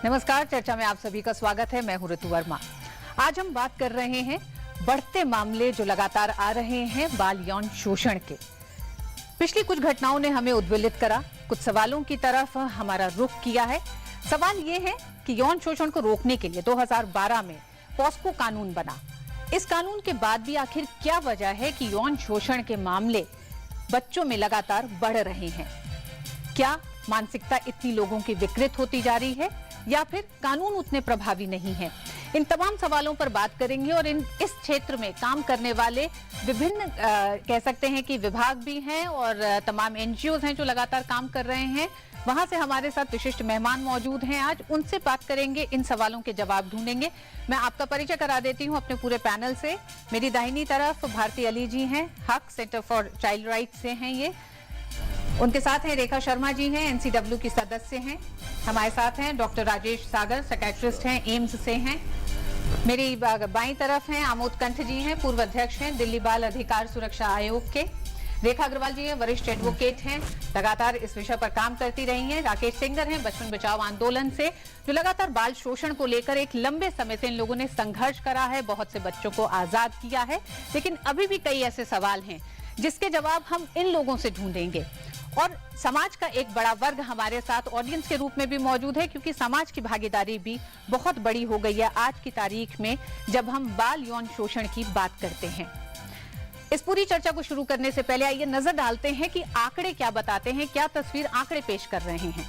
नमस्कार, चर्चा में आप सभी का स्वागत है। मैं हूं ऋतु वर्मा। आज हम बात कर रहे हैं बढ़ते मामले जो लगातार आ रहे हैं बाल यौन शोषण के। पिछली कुछ घटनाओं ने हमें उद्वेलित करा, कुछ सवालों की तरफ हमारा रुख किया है। सवाल ये है कि यौन शोषण को रोकने के लिए 2012 में पॉस्को कानून बना। इस कानून के बाद भी आखिर क्या वजह है कि यौन शोषण के मामले बच्चों में लगातार बढ़ रहे हैं? क्या मानसिकता इतनी लोगों की विकृत होती जा रही है या फिर कानून उतने प्रभावी नहीं है? इन तमाम सवालों पर बात करेंगे और इस क्षेत्र में काम करने वाले विभिन्न कह सकते हैं कि विभाग भी हैं और तमाम एनजीओ हैं जो लगातार काम कर रहे हैं। वहां से हमारे साथ विशिष्ट मेहमान मौजूद हैं। आज उनसे बात करेंगे, इन सवालों के जवाब ढूंढेंगे। मैं आपका परिचय करा देती हूं अपने पूरे पैनल से। मेरी दाहिनी तरफ भारती अली जी हैं, हक सेंटर फॉर चाइल्ड राइट्स से हैं ये। उनके साथ हैं रेखा शर्मा जी हैं, एनसीडब्ल्यू की सदस्य हैं। हमारे साथ हैं डॉक्टर राजेश सागर, साइकियाट्रिस्ट हैं, एम्स से हैं। मेरी बाईं तरफ हैं आमोद कंठ जी हैं, पूर्व अध्यक्ष हैं दिल्ली बाल अधिकार सुरक्षा आयोग के। रेखा अग्रवाल जी हैं, वरिष्ठ एडवोकेट हैं, लगातार इस विषय पर काम करती रही हैं। राकेश सिंगर हैं, बचपन बचाओ आंदोलन से, जो लगातार बाल शोषण को लेकर एक लंबे समय से इन लोगों ने संघर्ष करा है, बहुत से बच्चों को आजाद किया है। लेकिन अभी भी कई ऐसे सवाल हैं जिसके जवाब हम इन लोगों से ढूंढेंगे। और समाज का एक बड़ा वर्ग हमारे साथ ऑडियंस के रूप में भी मौजूद है, क्योंकि समाज की भागीदारी भी बहुत बड़ी हो गई है आज की तारीख में जब हम बाल यौन शोषण की बात करते हैं। इस पूरी चर्चा को शुरू करने से पहले आइए नजर डालते हैं कि आंकड़े क्या बताते हैं, क्या तस्वीर आंकड़े पेश कर रहे हैं।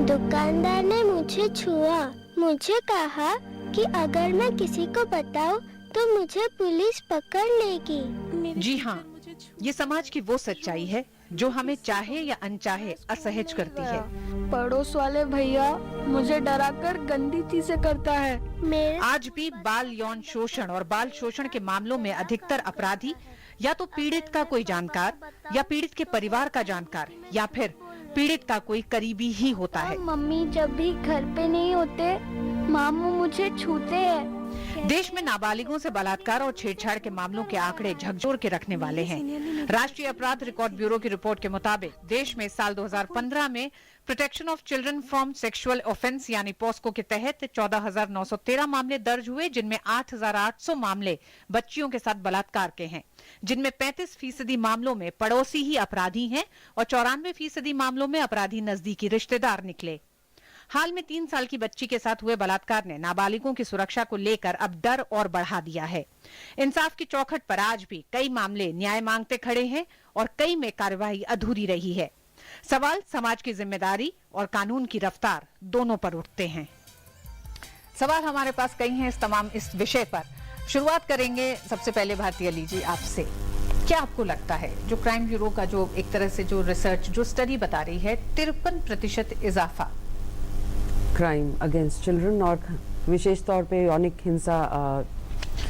दुकानदार ने मुझे छुआ, मुझे कहा कि अगर मैं किसी को बताऊं तो मुझे पुलिस पकड़ लेगी। जी हाँ, ये समाज की वो सच्चाई है जो हमें चाहे या अनचाहे असहज करती है। पड़ोस वाले भैया मुझे डराकर गंदी चीजें करता है। आज भी बाल यौन शोषण और बाल शोषण के मामलों में अधिकतर अपराधी या तो पीड़ित का कोई जानकार या पीड़ित के परिवार का जानकार या फिर पीड़ित का कोई करीबी ही होता है। मम्मी जब भी घर पे नहीं होते, मामू मुझे छूते हैं। देश में नाबालिगों से बलात्कार और छेड़छाड़ के मामलों के आंकड़े झकझोर के रखने वाले हैं। राष्ट्रीय अपराध रिकॉर्ड ब्यूरो की रिपोर्ट के मुताबिक देश में साल 2015 में protection of children from sexual offence यानी पॉस्को के तहत 14,913 मामले दर्ज हुए, जिनमें 8,800 मामले बच्चियों के साथ बलात्कार के हैं, जिनमें 35% मामलों में पड़ोसी ही अपराधी हैं और 94% मामलों में अपराधी नजदीकी रिश्तेदार निकले। हाल में 3 साल की बच्ची के साथ हुए बलात्कार ने नाबालिगों की सुरक्षा को लेकर अब डर और बढ़ा दिया है। इंसाफ की चौखट पर आज भी कई मामले न्याय मांगते खड़े हैं और कई में कार्यवाही अधूरी रही है। सवाल समाज की जिम्मेदारी और कानून की रफ्तार दोनों पर उठते हैं। सवाल हमारे पास कई हैं इस विषय पर। शुरुआत करेंगे सबसे पहले भारती अली जी आपसे। क्या आपको लगता है जो क्राइम ब्यूरो का जो एक तरह से जो रिसर्च जो स्टडी बता रही है 53% इजाफा क्राइम अगेंस्ट चिल्ड्रन और विशेष तौर पे यौनिक हिंसा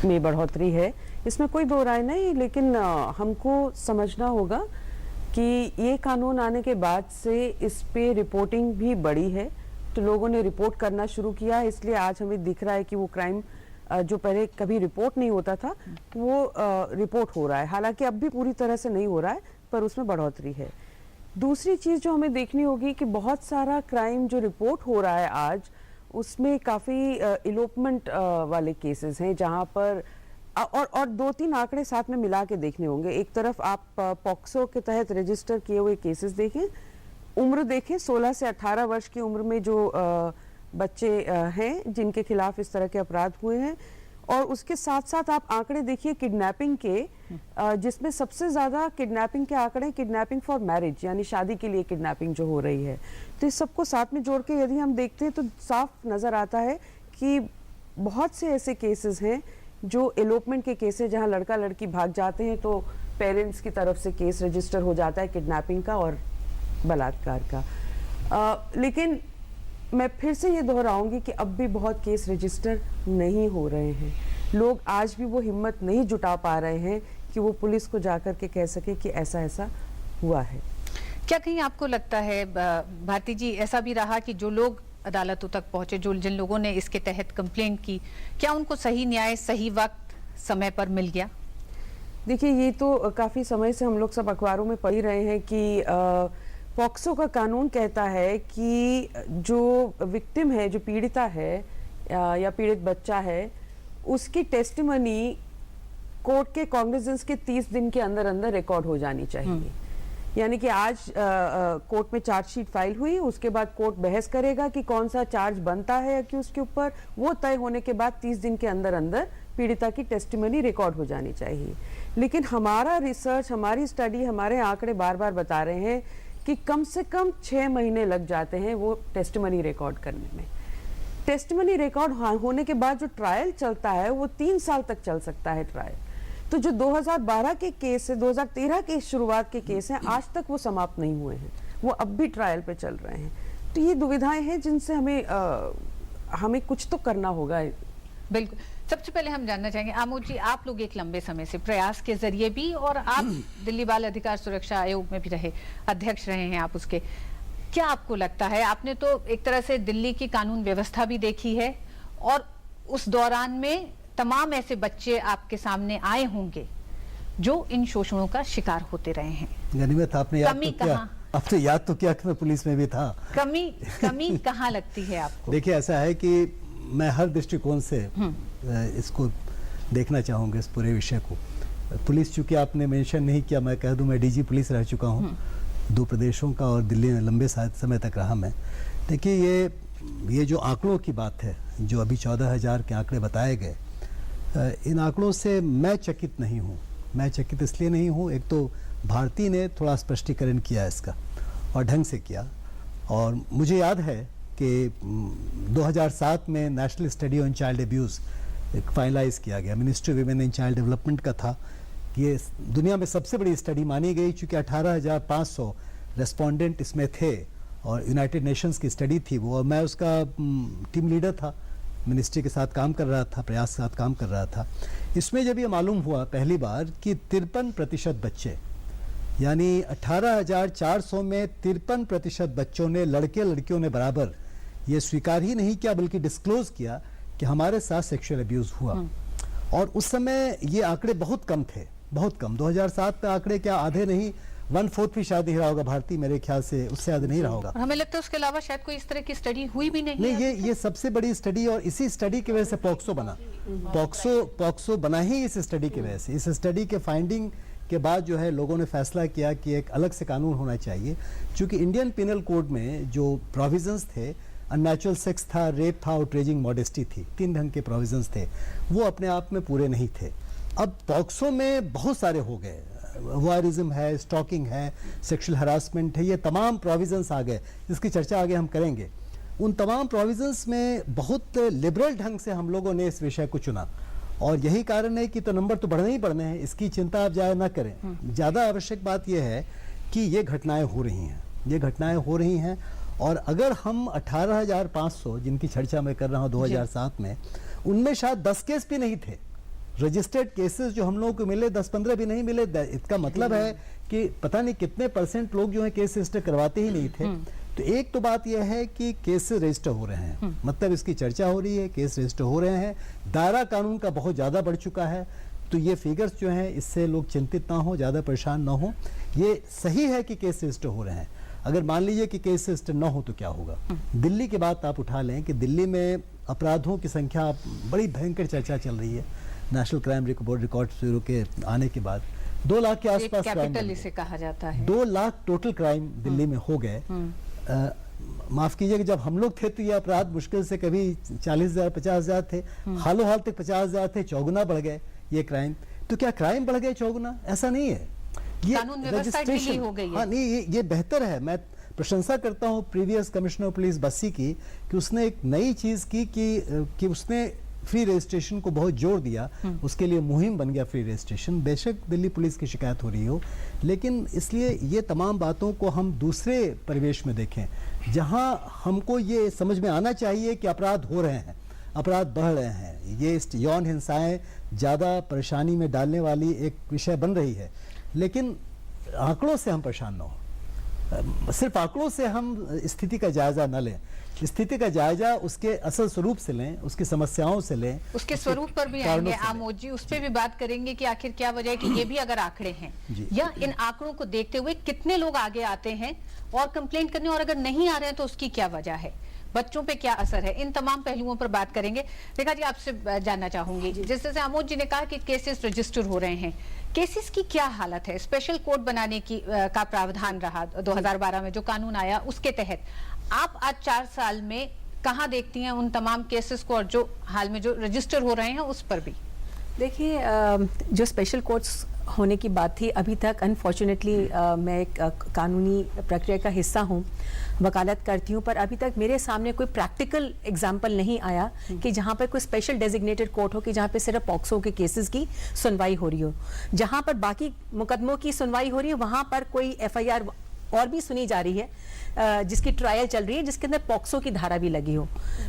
में बढ़ोतरी है, इसमें कोई दो राय नहीं। लेकिन हमको समझना होगा कि ये कानून आने के बाद से इस पे रिपोर्टिंग भी बढ़ी है, तो लोगों ने रिपोर्ट करना शुरू किया है। इसलिए आज हमें दिख रहा है कि वो क्राइम जो पहले कभी रिपोर्ट नहीं होता था वो रिपोर्ट हो रहा है। हालांकि अब भी पूरी तरह से नहीं हो रहा है, पर उसमें बढ़ोतरी है। दूसरी चीज़ जो हमें देखनी होगी कि बहुत सारा क्राइम जो रिपोर्ट हो रहा है आज, उसमें काफ़ी इलोपमेंट वाले केसेस हैं, जहां पर और 2-3 आंकड़े साथ में मिला के देखने होंगे। एक तरफ आप पॉक्सो के तहत रजिस्टर किए हुए केसेस देखें, उम्र देखें, 16 से 18 वर्ष की उम्र में जो बच्चे हैं जिनके खिलाफ इस तरह के अपराध हुए हैं, और उसके साथ साथ आप आंकड़े देखिए किडनैपिंग के, जिसमें सबसे ज्यादा किडनैपिंग के आंकड़े किडनैपिंग फॉर मैरिज यानी शादी के लिए किडनैपिंग जो हो रही है। तो इस सबको साथ में जोड़ के यदि हम देखते हैं तो साफ नजर आता है कि बहुत से ऐसे केसेस हैं जो एलोपमेंट के केसेस, जहां लड़का लड़की भाग जाते हैं तो पेरेंट्स की तरफ से केस रजिस्टर हो जाता है किडनैपिंग का और बलात्कार का। लेकिन मैं फिर से ये दोहराऊंगी कि अब भी बहुत केस रजिस्टर नहीं हो रहे हैं। लोग आज भी वो हिम्मत नहीं जुटा पा रहे हैं कि वो पुलिस को जाकर के कह सके कि ऐसा ऐसा हुआ है। क्या कहीं आपको लगता है भारती जी ऐसा भी रहा कि जो लोग अदालतों तक पहुंचे, जो जिन लोगों ने इसके तहत कंप्लेंट की, क्या उनको सही न्याय सही वक्त समय पर मिल गया? देखिए, ये तो काफ़ी समय से हम लोग सब अखबारों में पढ़ ही रहे हैं कि पॉक्सो का कानून कहता है कि जो विक्टिम है, जो पीड़िता है या पीड़ित बच्चा है, उसकी टेस्टिमनी कोर्ट के कॉग्निजेंस के 30 दिन के अंदर अंदर रिकॉर्ड हो जानी चाहिए। यानी कि आज कोर्ट में चार्जशीट फाइल हुई, उसके बाद कोर्ट बहस करेगा कि कौन सा चार्ज बनता है अक्यूज के ऊपर, वो तय होने के बाद 30 दिन के अंदर अंदर पीड़िता की टेस्टिमनी रिकॉर्ड हो जानी चाहिए। लेकिन हमारा रिसर्च, हमारी स्टडी, हमारे आंकड़े बार बार बता रहे हैं कि कम से कम 6 महीने लग जाते हैं वो टेस्टिमनी रिकॉर्ड करने में। टेस्टिमनी रिकॉर्ड होने के बाद जो ट्रायल चलता है वो 3 साल तक चल सकता है ट्रायल। तो जो 2012 के केस है, 2013 के शुरुआत के केस हैं, आज तक वो समाप्त नहीं हुए हैं, वो अब भी ट्रायल पे चल रहे हैं। तो ये दुविधाएं हैं जिनसे हमें कुछ तो करना होगा। बिल्कुल। सबसे पहले हम जानना चाहेंगे आमोद जी, आप लोग एक लंबे समय से प्रयास के जरिए भी, और आप दिल्ली बाल अधिकार सुरक्षा आयोग में भी रहे, अध्यक्ष रहे हैं आप उसके, क्या आपको लगता है, आपने तो एक तरह से दिल्ली की कानून व्यवस्था भी देखी है और उस दौरान में तमाम ऐसे बच्चे आपके सामने आए होंगे जो इन शोषणों का शिकार होते रहे हैं। गनीमत, आपने याद तो किया, आपने याद तो किया कि मैं पुलिस में भी था। कमी कहाँ लगती है आपको? देखिए, ऐसा है कि मैं हर दृष्टिकोण से इसको देखना चाहूँगा, इस पूरे विषय को। पुलिस, चूंकि आपने मेंशन नहीं किया, मैं कह दूं मैं डीजी पुलिस रह चुका हूँ 2 प्रदेशों का, और दिल्ली में लंबे समय तक रहा मैं। देखिए, ये जो आंकड़ों की बात है, जो अभी 14,000 के आंकड़े बताए गए, इन आंकड़ों से मैं चकित नहीं हूँ। मैं चकित इसलिए नहीं हूँ, एक तो भारती ने थोड़ा स्पष्टीकरण किया इसका और ढंग से किया, और मुझे याद है कि 2007 में national study on child abuse finalize किया गया, ministry of women and child development का था। ये दुनिया में सबसे बड़ी स्टडी मानी गई, चूँकि 18,500 रेस्पोंडेंट इसमें थे और यूनाइटेड नेशंस की स्टडी थी वो, और मैं उसका टीम लीडर था, मिनिस्ट्री के साथ काम कर रहा था, प्रयास के साथ काम कर रहा था। इसमें जब ये मालूम हुआ पहली बार कि 53% बच्चे, यानी 18,400 में 53% बच्चों ने, लड़के लड़कियों ने बराबर ये स्वीकार ही नहीं किया बल्कि डिस्क्लोज किया कि हमारे साथ सेक्सुअल अब्यूज़ हुआ। और उस समय ये आंकड़े बहुत कम थे, बहुत कम। 2007 में आंकड़े क्या आधे नहीं, 1/4 भी शायद नहीं रहा होगा भारती, मेरे ख्याल से उससे ज्यादा नहीं रहा होगा। और हमें लगता है उसके अलावा शायद कोई इस तरह की स्टडी हुई भी नहीं। ये सबसे बड़ी स्टडी, और इसी स्टडी की वजह से पॉक्सो बना। पॉक्सो बना ही इस स्टडी की वजह से। इस स्टडी के फाइंडिंग के बाद जो है लोगों ने फैसला किया कि एक अलग से कानून होना चाहिए, क्योंकि इंडियन पिनल कोड में जो प्रोविजंस थे, अननेचुरल सेक्स था, रेप था, आउटरेजिंग मॉडेस्टी थी, 3 ढंग के प्रोविजंस थे, वो अपने आप में पूरे नहीं थे। अब पॉक्सो में बहुत सारे हो गए, वॉयरिज्म है, स्टॉकिंग है, सेक्सुअल हरासमेंट है, ये तमाम प्रोविजंस आ गए, जिसकी चर्चा आगे हम करेंगे। उन तमाम प्रोविजंस में बहुत लिबरल ढंग से हम लोगों ने इस विषय को चुना, और यही कारण है कि तो नंबर तो बढ़ने ही बढ़ने हैं, इसकी चिंता आप ज़्यादा ना करें। ज़्यादा आवश्यक बात यह है कि ये घटनाएं हो रही हैं, ये घटनाएं हो रही हैं, और अगर हम 18,500 जिनकी चर्चा मैं कर रहा हूँ 2007 में, उनमें शायद 10 केस भी नहीं थे रजिस्टर्ड केसेस जो हम लोगों को मिले, 10-15 भी नहीं मिले। इसका मतलब है कि पता नहीं कितने % लोग जो है केस रजिस्टर करवाते ही नहीं थे। तो एक तो बात यह है कि केस रजिस्टर हो रहे हैं, मतलब इसकी चर्चा हो रही है, केस रजिस्टर हो रहे हैं, दायरा कानून का बहुत ज़्यादा बढ़ चुका है। तो ये फिगर्स जो हैं, इससे लोग चिंतित ना हो, ज़्यादा परेशान ना हो। ये सही है कि केस रजिस्टर हो रहे हैं। अगर मान लीजिए कि केस रजिस्टर ना हो तो क्या होगा? दिल्ली की बात आप उठा लें कि दिल्ली में अपराधों की संख्या बड़ी भयंकर चर्चा चल रही है। नेशनल क्राइम रिकॉर्ड ब्यूरो के आने के बाद 2 लाख के आसपास कैपिटल इसे कहा जाता है। 2 लाख टोटल क्राइम दिल्ली में हो गए। माफ कीजिए कि जब हम लोग थे तो ये अपराध मुश्किल से कभी 40,000 50,000 थे, हालों हाल तक 50,000 थे, 4 गुना बढ़ गए ये क्राइम। तो क्या क्राइम बढ़ गए 4 गुना? ऐसा नहीं है, ये कानून व्यवस्था ढीली हो गई है। हाँ, नहीं, ये बेहतर है। मैं प्रशंसा करता हूँ प्रीवियस कमिश्नर पुलिस बस्सी की कि उसने एक नई चीज की कि उसने फ्री रजिस्ट्रेशन को बहुत जोर दिया, उसके लिए मुहिम बन गया फ्री रजिस्ट्रेशन। बेशक दिल्ली पुलिस की शिकायत हो रही हो, लेकिन इसलिए ये तमाम बातों को हम दूसरे परिवेश में देखें, जहां हमको ये समझ में आना चाहिए कि अपराध हो रहे हैं, अपराध बढ़ रहे हैं, ये यौन हिंसाएं ज़्यादा परेशानी में डालने वाली एक विषय बन रही है, लेकिन आंकड़ों से हम परेशान ना हो। सिर्फ आंकड़ों से हम स्थिति का जायजा न लें, स्थिति का जायजा उसके असल स्वरूप से लें, उसकी समस्याओं से लें, उसके स्वरूप पर भी कारणों आएंगे से लें। आमोद जी, उस पर भी बात करेंगे कि आखिर क्या वजह है कि ये भी अगर आंकड़े हैं जी। या इन आंकड़ों को देखते हुए कितने लोग आगे आते हैं और कंप्लेंट करने, और अगर नहीं आ रहे हैं तो उसकी क्या वजह है, बच्चों पे क्या असर है, इन तमाम पहलुओं पर बात करेंगे। रेखा जी, आपसे जानना चाहूंगी, जिस तरह से आमोद जी ने कहा कि केसेस रजिस्टर हो रहे हैं, केसेस की क्या हालत है? स्पेशल कोर्ट बनाने की का प्रावधान रहा 2012 में जो कानून आया, उसके तहत आप आज 4 साल में कहां देखती हैं उन तमाम केसेस को, और जो हाल में जो रजिस्टर हो रहे हैं उस पर भी? देखिए, जो स्पेशल कोर्ट्स होने की बात थी, अभी तक अनफॉर्चुनेटली मैं एक कानूनी प्रक्रिया का हिस्सा हूँ, वकालत करती हूँ, पर अभी तक मेरे सामने कोई प्रैक्टिकल एग्जाम्पल नहीं आया कि जहाँ पर कोई स्पेशल डेजिग्नेटेड कोर्ट हो कि जहाँ पे सिर्फ पॉक्सो के केसेस की सुनवाई हो रही हो। जहाँ पर बाकी मुकदमों की सुनवाई हो रही है वहाँ पर कोई एफआईआर और भी सुनी जा रही है, जिसकी ट्रायल चल रही है, जिसके अंदर पॉक्सो की धारा भी लगी हो।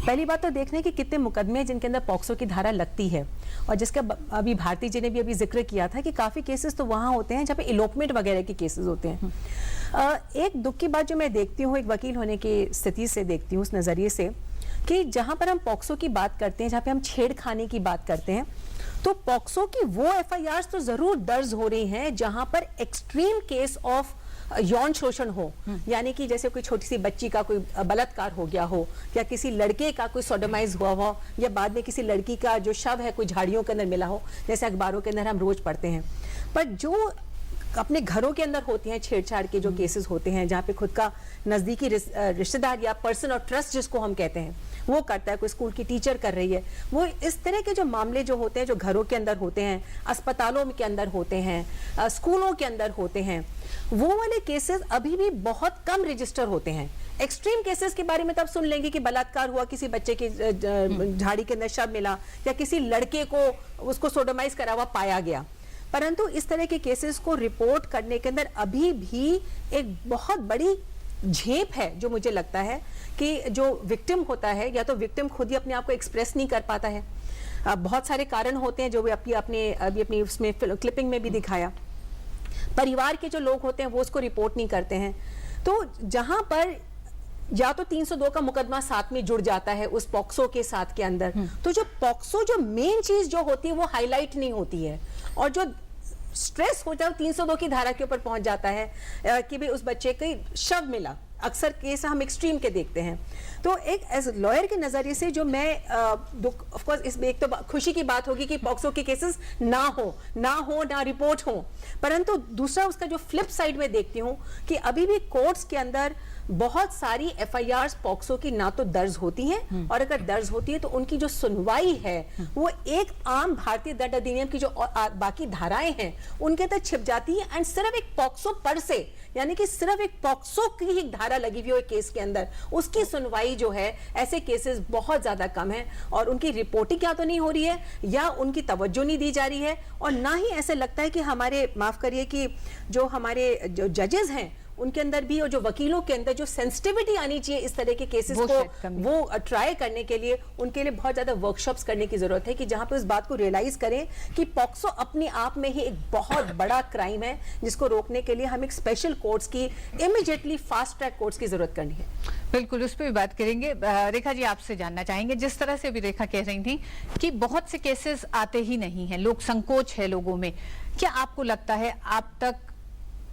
पहली बात तो देखने कि कितने मुकदमे जिनके अंदर पॉक्सो की धारा लगती है, और जिसका अभी भारती जी ने भी अभी जिक्र किया था कि काफी केसेस तो वहां होते हैं जहाँ पे इलोपमेंट वगैरह के केसेस होते हैं। एक दुख की बात जो मैं देखती हूँ, एक वकील होने की स्थिति से देखती हूँ, उस नजरिए से कि जहां पर हम पॉक्सो की बात करते हैं, जहाँ पे हम छेड़खानी की बात करते हैं, तो पॉक्सो की वो एफआईआर तो जरूर दर्ज हो रही हैं जहां पर एक्सट्रीम केस ऑफ यौन शोषण हो, यानी कि जैसे कोई छोटी सी बच्ची का कोई बलात्कार हो गया हो, या किसी लड़के का कोई सोडोमाइज हुआ हो, या बाद में किसी लड़की का जो शव है कोई झाड़ियों के अंदर मिला हो, जैसे अखबारों के अंदर हम रोज पढ़ते हैं। पर जो अपने घरों के अंदर होते हैं छेड़छाड़ के जो केसेस होते हैं, जहाँ पे खुद का नजदीकी रिश्तेदार या पर्सन और ट्रस्ट जिसको हम कहते हैं वो करता है, कोई स्कूल की टीचर कर रही है, वो इस तरह के जो मामले जो होते हैं, जो घरों के अंदर होते हैं, अस्पतालों के अंदर होते हैं, स्कूलों के अंदर होते हैं, वो वाले केसेस अभी भी बहुत कम रजिस्टर होते हैं। एक्सट्रीम केसेस के बारे में तब सुन लेंगे कि बलात्कार हुआ, किसी बच्चे की झाड़ी के अंदर शव मिला, या किसी लड़के को उसको सोडोमाइज करा हुआ पाया गया। परंतु इस तरह के केसेस को रिपोर्ट करने के अंदर अभी भी एक बहुत बड़ी झेप है, जो मुझे लगता है कि जो विक्टिम होता है, या तो विक्टिम खुद ही अपने आप को एक्सप्रेस नहीं कर पाता है, बहुत सारे कारण होते हैं जो भी अपनी उसमें क्लिपिंग में भी दिखाया, परिवार के जो लोग होते हैं वो उसको रिपोर्ट नहीं करते हैं। तो जहां पर या तो 302 का मुकदमा साथ में जुड़ जाता है उस पॉक्सो के साथ के अंदर, तो जो पॉक्सो जो मेन चीज जो होती है वो हाईलाइट नहीं होती है, और जो स्ट्रेस हो जाए 302 की धारा के ऊपर पहुंच जाता है कि भाई उस बच्चे के शव मिला। अक्सर केस हम एक्सट्रीम के देखते हैं। तो एक एज लॉयर के नजरिए से जो मैं ऑफ कोर्स इसमें एक तो खुशी की बात होगी कि पॉक्सो के केसेस ना हो रिपोर्ट हो, परंतु दूसरा उसका जो फ्लिप साइड में देखती हूँ कि अभी भी कोर्ट्स के अंदर बहुत सारी एफआईआर पॉक्सो की ना तो दर्ज होती हैं, और अगर दर्ज होती है तो उनकी जो सुनवाई है वो एक आम भारतीय दंड अधिनियम की जो बाकी धाराएं हैं उनके अंदर छिप जाती है, एंड सिर्फ एक पॉक्सो पर से, यानी कि सिर्फ एक पॉक्सो की एक धारा लगी हुई हो एक केस के अंदर, उसकी सुनवाई जो है, ऐसे केसेस बहुत ज्यादा कम है, और उनकी रिपोर्टिंग या तो नहीं हो रही है या उनकी तवज्जो नहीं दी जा रही है, और ना ही ऐसे लगता है कि हमारे, माफ करिए, कि जो हमारे जो जजेस हैं उनके अंदर भी, और जो वकीलों के अंदर जो सेंसिटिविटी आनी चाहिए इस तरह के केसेस को वो ट्राई करने के लिए, उनके लिए बहुत ज्यादा वर्कशॉप्स करने की जरूरत है कि जहां पे उस बात को रियलाइज करें कि पॉक्सो अपने आप में ही एक बहुत बड़ा क्राइम है, जिसको रोकने के लिए हम एक स्पेशल कोर्ट्स की, इमीडिएटली फास्ट ट्रैक कोर्ट्स की जरूरत करनी है। बिल्कुल, उस पर भी बात करेंगे। रेखा जी, आपसे जानना चाहेंगे, जिस तरह से अभी रेखा कह रही थी कि बहुत से केसेस आते ही नहीं है, लोग, संकोच है लोगों में, क्या आपको लगता है आप तक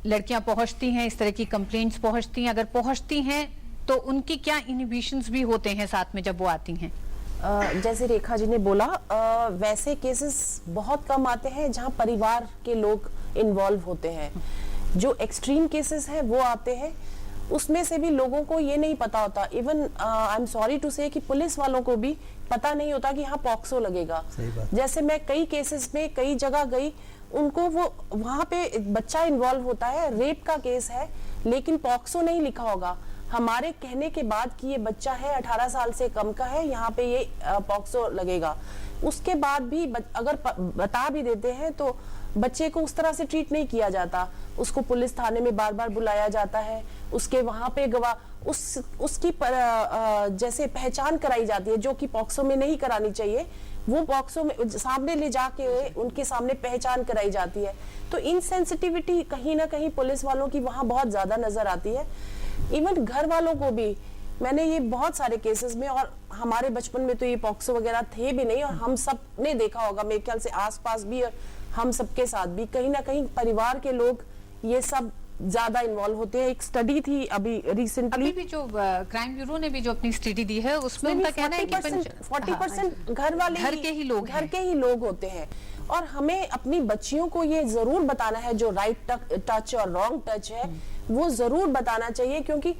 लड़कियां पहुंचती हैं, इस तरह की कंप्लेंट्स पहुंचती हैं? अगर पहुंचती हैं तो उनकी क्या इनहिबिशंस भी होते हैं साथ में जब वो आती हैं? जैसे रेखा जी ने बोला, वैसे केसेस बहुत कम आते हैं जहां परिवार के लोग इन्वॉल्व होते हैं। जो एक्सट्रीम केसेस हैं वो आते हैं, उसमें से भी लोगों को ये नहीं पता होता, even I am sorry to say कि पुलिस वालों को भी पता नहीं होता कि यहाँ पॉक्सो लगेगा। जैसे मैं कई केसेस में कई जगह गई, उनको वो वहां पे बच्चा इन्वॉल्व होता है, रेप का केस है, लेकिन पॉक्सो नहीं लिखा होगा, हमारे कहने के बाद कि ये बच्चा है 18 साल से कम का है, यहाँ पे ये पॉक्सो लगेगा। उसके बाद भी अगर बता भी देते हैं तो बच्चे को उस तरह से ट्रीट नहीं किया जाता, उसको पुलिस थाने में बार बार बुलाया जाता है, उसके वहां पे गवाह उसकी जैसे पहचान कराई जाती है, जो कि पॉक्सो में नहीं करानी चाहिए, वो पॉक्सो में सामने ले जाके उनके सामने पहचान कराई जाती है। तो इनसेंसिटिविटी कहीं ना कहीं पुलिस वालों की वहां बहुत ज्यादा नजर आती है। इवन घर वालों को भी, मैंने ये बहुत सारे केसेस में, और हमारे बचपन में तो ये पॉक्सो वगैरह थे भी नहीं, और हम सब ने देखा होगा मेरे ख्याल से आसपास भी, और हम सबके साथ भी कहीं ना कहीं परिवार के लोग ये सब ज्यादा इन्वॉल्व होते हैं। एक स्टडी थी अभी रिसेंटली, अभी भी जो क्राइम ब्यूरो ने भी जो अपनी स्टडी दी है उसमें उनका कहना है कि 40% घर वाले घर के ही लोग घर के ही लोग होते हैं। और हमें अपनी बच्चियों को ये जरूर बताना है, जो राइट टच और रॉन्ग टच है वो जरूर बताना चाहिए, क्योंकि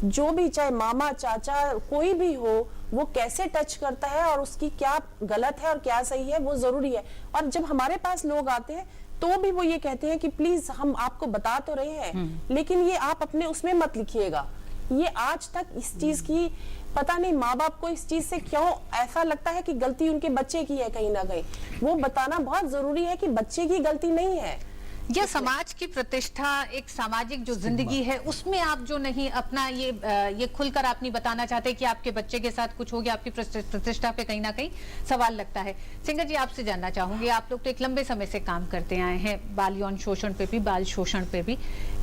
जो भी, चाहे मामा चाचा कोई भी हो, वो कैसे टच करता है और उसकी क्या गलत है और क्या सही है वो जरूरी है। और जब हमारे पास लोग आते हैं तो भी वो ये कहते हैं कि प्लीज हम आपको बता तो रहे हैं, लेकिन ये आप अपने उसमें मत लिखिएगा। ये आज तक इस चीज की पता नहीं माँ बाप को इस चीज से क्यों ऐसा लगता है कि गलती उनके बच्चे की है। कहीं ना कहीं वो बताना बहुत जरूरी है कि बच्चे की गलती नहीं है। यह समाज की प्रतिष्ठा, एक सामाजिक जो जिंदगी है उसमें आप जो नहीं अपना ये खुलकर आप नहीं बताना चाहते कि आपके बच्चे के साथ कुछ हो गया, आपकी प्रतिष्ठा पे कहीं ना कहीं सवाल लगता है। सिंगर जी, आपसे जानना चाहूंगी, आप लोग तो एक लंबे समय से काम करते आए हैं बाल यौन शोषण पे भी, बाल शोषण पे भी,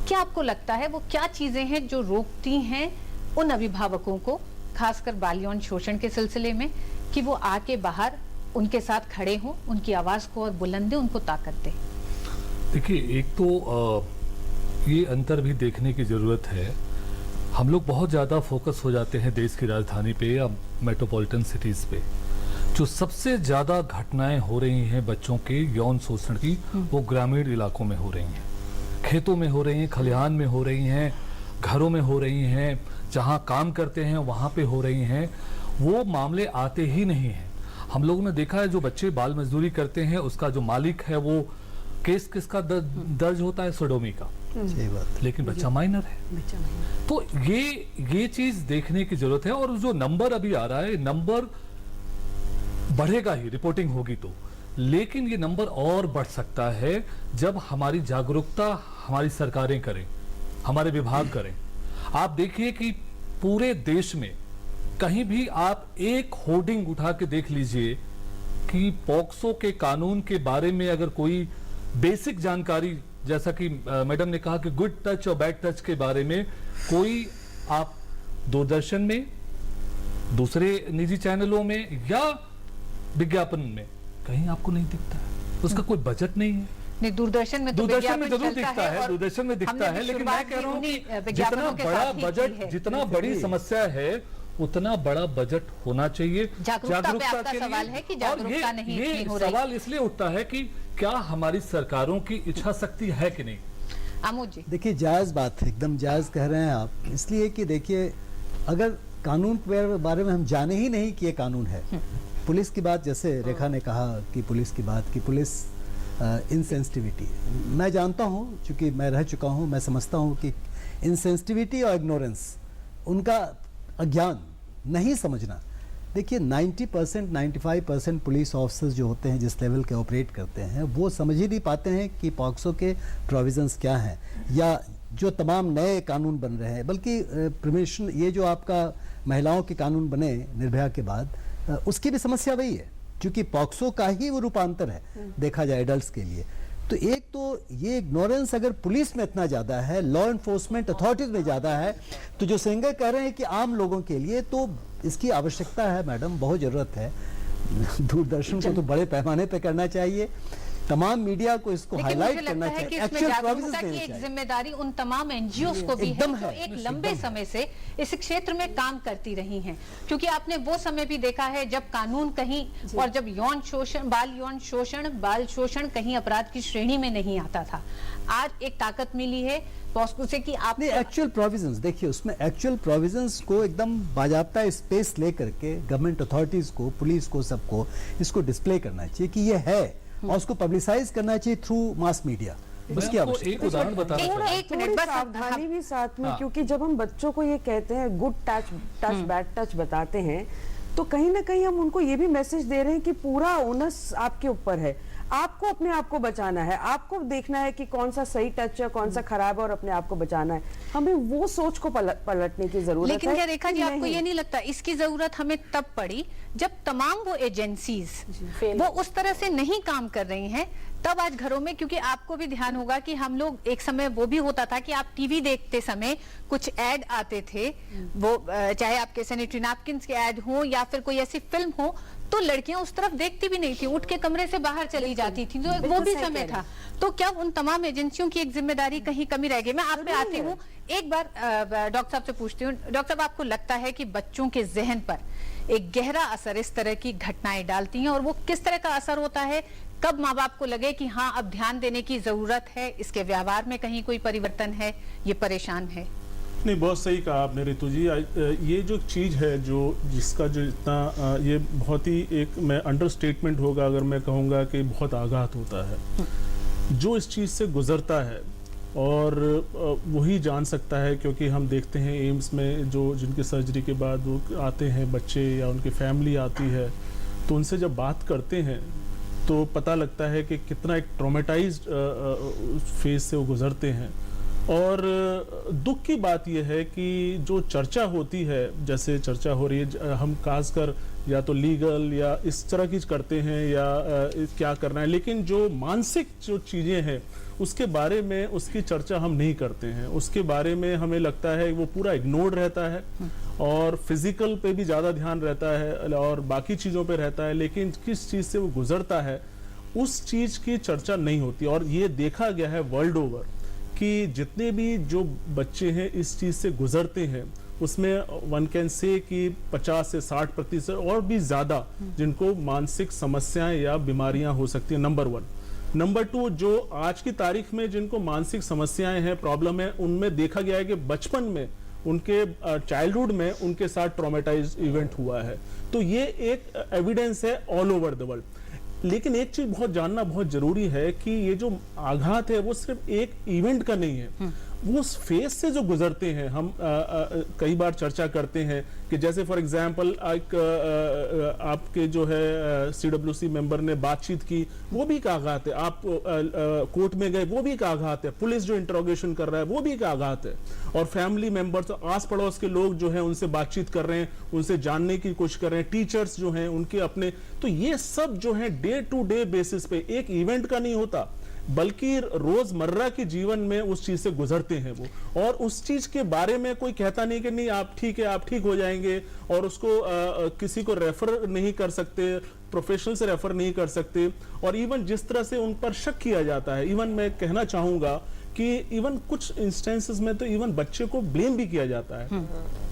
क्या आपको लगता है वो क्या चीजें हैं जो रोकती हैं उन अभिभावकों को, खासकर बाल यौन शोषण के सिलसिले में, कि वो आके बाहर उनके साथ खड़े हों, उनकी आवाज को और बुलंद दें, उनको ताकत दें? देखिए, एक तो ये अंतर भी देखने की ज़रूरत है। हम लोग बहुत ज़्यादा फोकस हो जाते हैं देश की राजधानी पे या मेट्रोपॉलिटन सिटीज़ पे। जो सबसे ज़्यादा घटनाएं हो रही हैं बच्चों के यौन शोषण की, वो ग्रामीण इलाकों में हो रही हैं, खेतों में हो रही हैं, खलिहान में हो रही हैं, घरों में हो रही हैं, जहाँ काम करते हैं वहाँ पे हो रही हैं। वो मामले आते ही नहीं हैं। हम लोगों ने देखा है जो बच्चे बाल मजदूरी करते हैं उसका जो मालिक है वो केस किसका दर्ज होता है, सोडोमी का, सही बात, लेकिन बच्चा माइनर है। तो ये चीज देखने की जरूरत है। और जो नंबर अभी आ रहा है, नंबर बढ़ेगा ही, रिपोर्टिंग होगी तो, लेकिन ये नंबर और बढ़ सकता है जब हमारी जागरूकता हमारी सरकारें करें, हमारे विभाग करें। आप देखिए कि पूरे देश में कहीं भी आप एक होर्डिंग उठा के देख लीजिए कि पॉक्सो के कानून के बारे में अगर कोई बेसिक जानकारी, जैसा कि मैडम ने कहा कि गुड टच और बैड टच के बारे में, कोई आप दूरदर्शन में, दूसरे निजी चैनलों में या विज्ञापन में कहीं आपको नहीं दिखता है। उसका कोई बजट नहीं है। नहीं, दूरदर्शन में तो दूरदर्शन में जरूर विज्ञापन दिखता है, दूरदर्शन में दिखता है, लेकिन मैं कह रहा हूँ कि जितना बड़ा बजट, जितना बड़ी समस्या है उतना बड़ा बजट होना चाहिए। जागरूकता पे आपका सवाल है कि जागरूकता नहीं हो रही। सवाल इसलिए उठता है कि क्या हमारी सरकारों की इच्छा शक्ति है कि नहीं। आमोद जी, देखिए जायज बात है, एकदम जायज कह रहे हैं आप, इसलिए कि देखिए अगर कानून के बारे में हम जाने ही नहीं कि ये कानून है। पुलिस की बात, जैसे रेखा ने कहा कि पुलिस की बात, कि पुलिस इनसेंसिटिविटी, मैं जानता हूँ, चूंकि मैं रह चुका हूँ, मैं समझता हूँ कि इनसेंसिटिविटी और इग्नोरेंस, उनका अज्ञान, नहीं समझना। देखिए 90% 95% पुलिस ऑफिसर्स जो होते हैं, जिस लेवल के ऑपरेट करते हैं, वो समझ ही नहीं पाते हैं कि पॉक्सो के प्रोविजंस क्या हैं, या जो तमाम नए कानून बन रहे हैं। बल्कि प्रिवेंशन, ये जो आपका महिलाओं के कानून बने निर्भया के बाद, उसकी भी समस्या वही है, क्योंकि पॉक्सो का ही वो रूपांतर है देखा जाए एडल्ट्स के लिए। तो एक तो ये इग्नोरेंस अगर पुलिस में इतना ज्यादा है, लॉ एनफोर्समेंट अथॉरिटीज में ज्यादा है, तो जो सिंगर कह रहे हैं कि आम लोगों के लिए, तो इसकी आवश्यकता है मैडम, बहुत जरूरत है। दूरदर्शन को तो बड़े पैमाने पे करना चाहिए, तमाम मीडिया को इसको हाईलाइट करना चाहिए। एक्चुअल जागरूकता की एक जिम्मेदारी उन तमाम एनजीओ को भी है जो एक लंबे समय से इस क्षेत्र में काम करती रही हैं, क्योंकि आपने वो समय भी देखा है जब कानून कहीं, और जब यौन शोषण, बाल शोषण कहीं अपराध की श्रेणी में नहीं आता था। आज एक ताकत मिली है पॉक्सो से कि आप एक्चुअल प्रोविजंस देखिए, उसमें एक्चुअल प्रोविजंस को एकदम बाजाबता स्पेस लेकर के गवर्नमेंट अथॉरिटीज को, पुलिस को, सबको इसको डिस्प्ले करना चाहिए कि ये है, और उसको पब्लिसाइज करना चाहिए थ्रू मास मीडिया। उसकी आवश्यकता। एक उदाहरण बताना चाहूंगा, एक मिनट बस, सावधानी भी साथ में, हाँ। क्योंकि जब हम बच्चों को ये कहते हैं गुड टच, बैड टच बताते हैं, तो कहीं ना कहीं हम उनको ये भी मैसेज दे रहे हैं कि पूरा ओनस आपके ऊपर है, आपको अपने आप को बचाना है, आपको देखना है कि कौन सा सही टच है, कौन सा खराब है, और अपने आप को बचाना है। हमें वो सोच को पलटने की जरूरत है। लेकिन क्या रेखा जी, आपको ये नहीं लगता इसकी जरूरत हमें तब पड़ी जब तमाम वो एजेंसीज वो उस तरह से नहीं काम कर रही हैं, तब आज घरों में, क्योंकि आपको भी ध्यान होगा कि हम लोग एक समय वो भी होता था कि आप टीवी देखते समय कुछ ऐड आते थे, वो चाहे आपके सैनिटरी नैपकिन के ऐड हो या फिर कोई ऐसी फिल्म हो, तो लड़कियां उस तरफ देखती भी नहीं थी, उठ के कमरे से बाहर चली जाती थी। तो वो भी समय था। तो क्या उन तमाम एजेंसियों की एक जिम्मेदारी कहीं कमी रह गई? मैं आप पे आती हूँ, एक बार डॉक्टर साहब से पूछती हूँ। डॉक्टर साहब, आपको लगता है कि बच्चों के जहन पर एक गहरा असर इस तरह की घटनाएं डालती हैं, और वो किस तरह का असर होता है? कब माँ बाप को लगे कि हाँ अब ध्यान देने की जरूरत है, इसके व्यवहार में कहीं कोई परिवर्तन है, ये परेशान है? नहीं, बहुत सही कहा आपने रितु जी। ये जो चीज़ है जिसका जो इतना ये बहुत ही एक मैं अंडरस्टेटमेंट होगा अगर मैं कहूँगा कि बहुत आघात होता है जो इस चीज़ से गुजरता है, और वही जान सकता है, क्योंकि हम देखते हैं एम्स में जो जिनके सर्जरी के बाद वो आते हैं बच्चे या उनकी फैमिली आती है, तो उनसे जब बात करते हैं तो पता लगता है कि कितना एक ट्रॉमेटाइज्ड फेज से वो गुजरते हैं। और दुख की बात यह है कि जो चर्चा होती है, जैसे चर्चा हो रही है, हम खासकर या तो लीगल या इस तरह की करते हैं या क्या करना है, लेकिन जो मानसिक जो चीज़ें हैं उसके बारे में उसकी चर्चा हम नहीं करते हैं। उसके बारे में हमें लगता है वो पूरा इग्नोर्ड रहता है, और फिजिकल पे भी ज़्यादा ध्यान रहता है और बाकी चीज़ों पे रहता है, लेकिन किस चीज़ से वो गुजरता है उस चीज़ की चर्चा नहीं होती। और ये देखा गया है वर्ल्ड ओवर कि जितने भी जो बच्चे हैं इस चीज़ से गुजरते हैं, उसमें वन कैन से कि 50 से 60% और भी ज़्यादा जिनको मानसिक समस्याएं या बीमारियां हो सकती हैं, नंबर 1। नंबर 2, जो आज की तारीख में जिनको मानसिक समस्याएं हैं, प्रॉब्लम है, उनमें देखा गया है कि बचपन में उनके चाइल्डहुड में उनके साथ ट्रॉमेटाइज इवेंट हुआ है। तो ये एक एविडेंस है ऑल ओवर द वर्ल्ड। लेकिन एक चीज बहुत जानना बहुत जरूरी है कि ये जो आघात है वो सिर्फ एक इवेंट का नहीं है, वो उस फेज से जो गुजरते हैं। हम कई बार चर्चा करते हैं कि जैसे फॉर एग्जांपल आपके जो है CWC मेंबर ने बातचीत की, वो भी एक आघात है। आप कोर्ट में गए, वो भी एक आघात है। पुलिस जो इंट्रोगेशन कर रहा है वो भी एक आघात है। और फैमिली मेंबर्स, आस पड़ोस के लोग जो हैं उनसे बातचीत कर रहे हैं, उनसे जानने की कोशिश कर रहे हैं, टीचर्स जो हैं उनके अपने, तो ये सब जो है डे टू डे बेसिस पे एक इवेंट का नहीं होता, बल्कि रोजमर्रा के जीवन में उस चीज से गुजरते हैं वो। और उस चीज के बारे में कोई कहता नहीं कि नहीं आप ठीक है, आप ठीक हो जाएंगे, और उसको किसी को रेफर नहीं कर सकते, प्रोफेशनल से रेफर नहीं कर सकते। और इवन जिस तरह से उन पर शक किया जाता है, इवन मैं कहना चाहूंगा कि इवन कुछ इंस्टेंसेस में तो इवन बच्चे को ब्लेम भी किया जाता है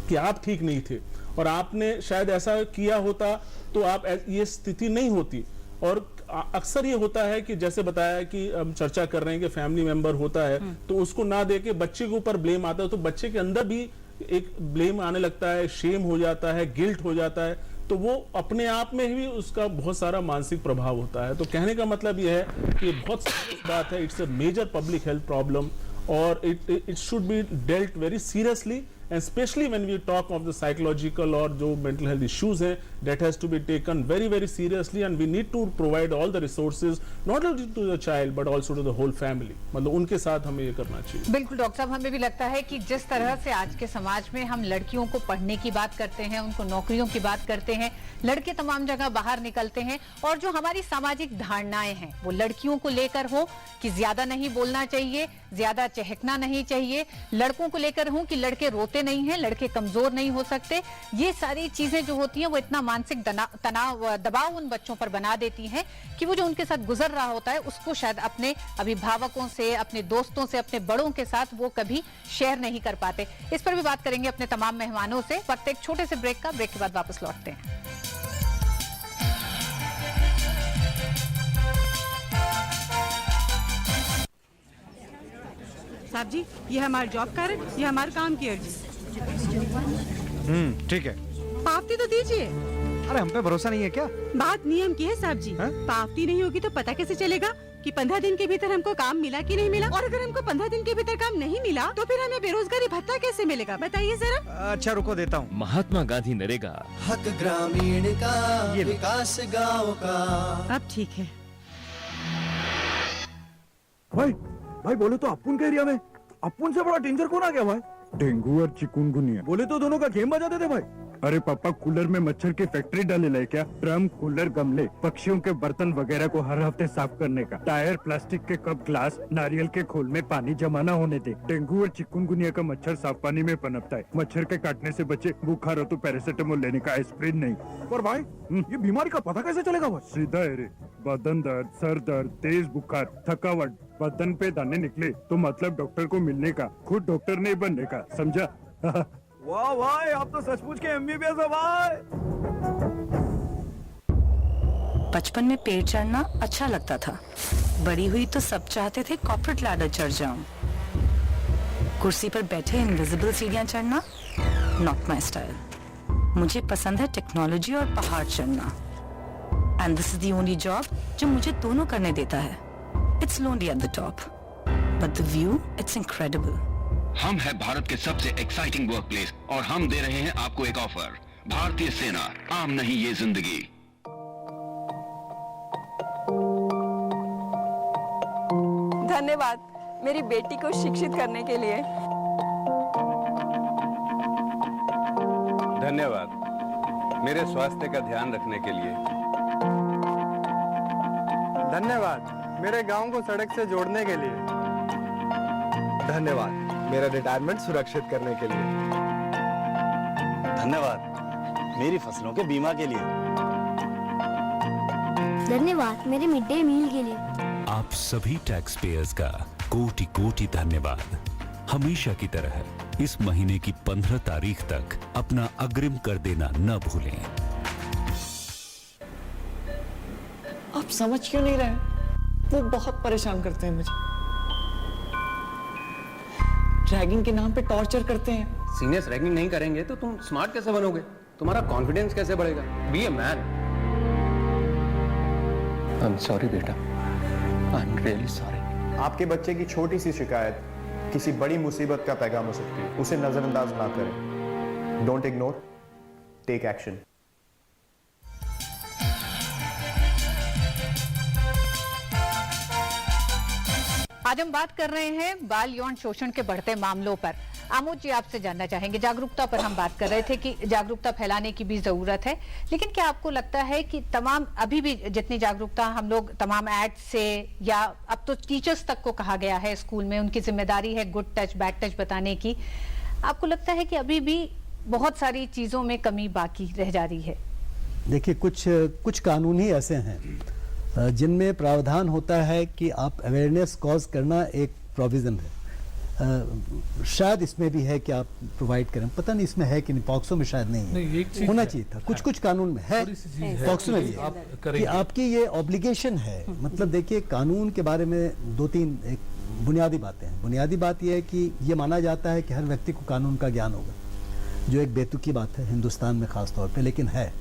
कि आप ठीक नहीं थे, और आपने शायद ऐसा किया होता तो आप ये स्थिति नहीं होती। और अक्सर ये होता है कि जैसे बताया कि हम चर्चा कर रहे हैं कि फैमिली मेंबर होता है तो उसको ना देके बच्चे के ऊपर ब्लेम आता है, तो बच्चे के अंदर भी एक ब्लेम आने लगता है, शेम हो जाता है, गिल्ट हो जाता है, तो वो अपने आप में ही उसका बहुत सारा मानसिक प्रभाव होता है। तो कहने का मतलब यह है कि बहुत सीरियस बात है, it's a major public health problem, और it should be dealt very seriously, and especially when we talk of the psychological or जो mental health issues हैं, that has to be taken very very seriously, and we need to provide all the resources not only to the child but also to the whole family। मतलब उनके साथ हमें ये करना चाहिए। बिल्कुल डॉक्टर साहब, हमें भी लगता है कि जिस तरह से आज के समाज में हम लड़कियों को पढ़ने की बात करते हैं, उनको नौकरियों की बात करते हैं, लड़के तमाम जगह बाहर निकलते हैं, और जो हमारी सामाजिक धारणाएं हैं वो लड़कियों को लेकर हो कि ज्यादा नहीं बोलना चाहिए, ज्यादा चहकना नहीं चाहिए, लड़कों को लेकर हो कि लड़के रोते नहीं हैं, लड़के कमजोर नहीं हो सकते, ये सारी चीजें जो होती हैं वो इतना मानसिक तनाव, दबाव उन बच्चों पर बना देती हैं कि वो जो उनके साथ गुजर रहा होता है उसको शायद अपने अभिभावकों से, अपने दोस्तों से, अपने बड़ों के साथ वो कभी शेयर नहीं कर पाते। इस पर भी बात करेंगे अपने तमाम मेहमानों से। वक्त एक छोटे से ब्रेक का, ब्रेक के बाद वापस लौटते हैं। साहब जी, ये हमारा जॉब कार्ड, ये हमारे काम की अर्जी। ठीक है। पावती तो दीजिए। अरे हम पे भरोसा नहीं है क्या? बात नियम की है साहब जी। पावती नहीं होगी तो पता कैसे चलेगा कि 15 दिन के भीतर हमको काम मिला कि नहीं मिला? और अगर हमको 15 दिन के भीतर काम नहीं मिला तो फिर हमें बेरोजगारी भत्ता कैसे मिलेगा, बताइए जरा। अच्छा रुको, देता हूँ। महात्मा गांधी नरेगा, हक ग्रामीण का, विकास गाँव का। अब ठीक है। भाई बोले तो अपुन के एरिया में अपुन से बड़ा डेंजर कौन आ गया भाई? डेंगू और चिकुनगुनिया। बोले तो दोनों का गेम बजाते थे भाई। अरे पापा, कूलर में मच्छर की फैक्ट्री डाले लाए क्या? ड्रम, कूलर, गमले, पक्षियों के बर्तन वगैरह को हर हफ्ते साफ करने का। टायर, प्लास्टिक के कप, ग्लास, नारियल के खोल में पानी जमा न होने दे। डेंगू और चिकनगुनिया का मच्छर साफ पानी में पनपता है। मच्छर के काटने से बचे। बुखार हो तो पैरासीटामोल लेने का, एस्प्रिन नहीं। पर भाई ये बीमारी का पता कैसे चलेगा भाई? सीधा है रे, बदन दर्द, सर दर्द, तेज बुखार, थकावट, बदन पे दाने निकले तो मतलब डॉक्टर को मिलने का, खुद डॉक्टर नहीं बनने का, समझा? वाह भाई, आप तो सचमुच के एमबीबीएस हो भाई। बचपन में पेड़ चढ़ना अच्छा लगता था, बड़ी हुई तो सब चाहते थे कॉर्पोरेट लैडर चढ़ जाऊं। कुर्सी पर बैठे इनविजिबल सीढ़ियां चढ़ना नॉट माय स्टाइल। मुझे पसंद है टेक्नोलॉजी और पहाड़ चढ़ना, and this is the only job जो मुझे दोनों करने देता है। It's lonely at the top, but the view it's incredible. हम है भारत के सबसे एक्साइटिंग वर्क प्लेस और हम दे रहे हैं आपको एक ऑफर। भारतीय सेना, आम नहीं ये जिंदगी। धन्यवाद मेरी बेटी को शिक्षित करने के लिए। धन्यवाद मेरे स्वास्थ्य का ध्यान रखने के लिए। धन्यवाद मेरे गांव को सड़क से जोड़ने के लिए। धन्यवाद मेरा रिटायरमेंट सुरक्षित करने के लिए। धन्यवाद मेरी फसलों के बीमा के लिए। धन्यवाद मेरे मिड डे मील के लिए। आप सभी टैक्स पेयर्स का कोटि कोटि धन्यवाद। हमेशा की तरह इस महीने की 15 तारीख तक अपना अग्रिम कर देना न भूलें। आप समझ क्यों नहीं रहे? वो बहुत परेशान करते हैं मुझे, रैगिंग के नाम पे टॉर्चर करते हैं। सीनियर्स रैगिंग नहीं करेंगे तो तुम स्मार्ट कैसे बनोगे? तुम्हारा कॉन्फिडेंस कैसे बढ़ेगा? Be a man. I am sorry बेटा, आई एम रियली सॉरी। आपके बच्चे की छोटी सी शिकायत किसी बड़ी मुसीबत का पैगाम हो सकती है। उसे नजरअंदाज ना करें। Don't ignore, take action. आज हम बात कर रहे हैं बाल यौन शोषण के बढ़ते मामलों पर। आमोद जी, आपसे जानना चाहेंगे, जागरूकता पर हम बात कर रहे थे कि जागरूकता फैलाने की भी जरूरत है, लेकिन क्या आपको लगता है कि तमाम अभी भी जितनी जागरूकता हम लोग तमाम एड से, या अब तो टीचर्स तक को कहा गया है स्कूल में, उनकी जिम्मेदारी है गुड टच बैड टच बताने की, आपको लगता है कि अभी भी बहुत सारी चीजों में कमी बाकी रह जा रही है? देखिए, कुछ कानून ही ऐसे हैं जिनमें प्रावधान होता है कि आप अवेयरनेस कॉज करना एक प्रोविजन है। शायद इसमें भी है कि आप प्रोवाइड करें, पता नहीं इसमें है कि नहीं, पॉक्सो में शायद नहीं है, होना चाहिए था। कुछ कानून में है, पॉक्सो में भी है कि आपकी ये ऑब्लिगेशन है। मतलब देखिए, कानून के बारे में 2-3 एक बुनियादी बातें हैं। बुनियादी बात यह है कि ये माना जाता है कि हर व्यक्ति को कानून का ज्ञान होगा, जो एक बेतुकी बात है हिंदुस्तान में खास तौर पे, लेकिन है।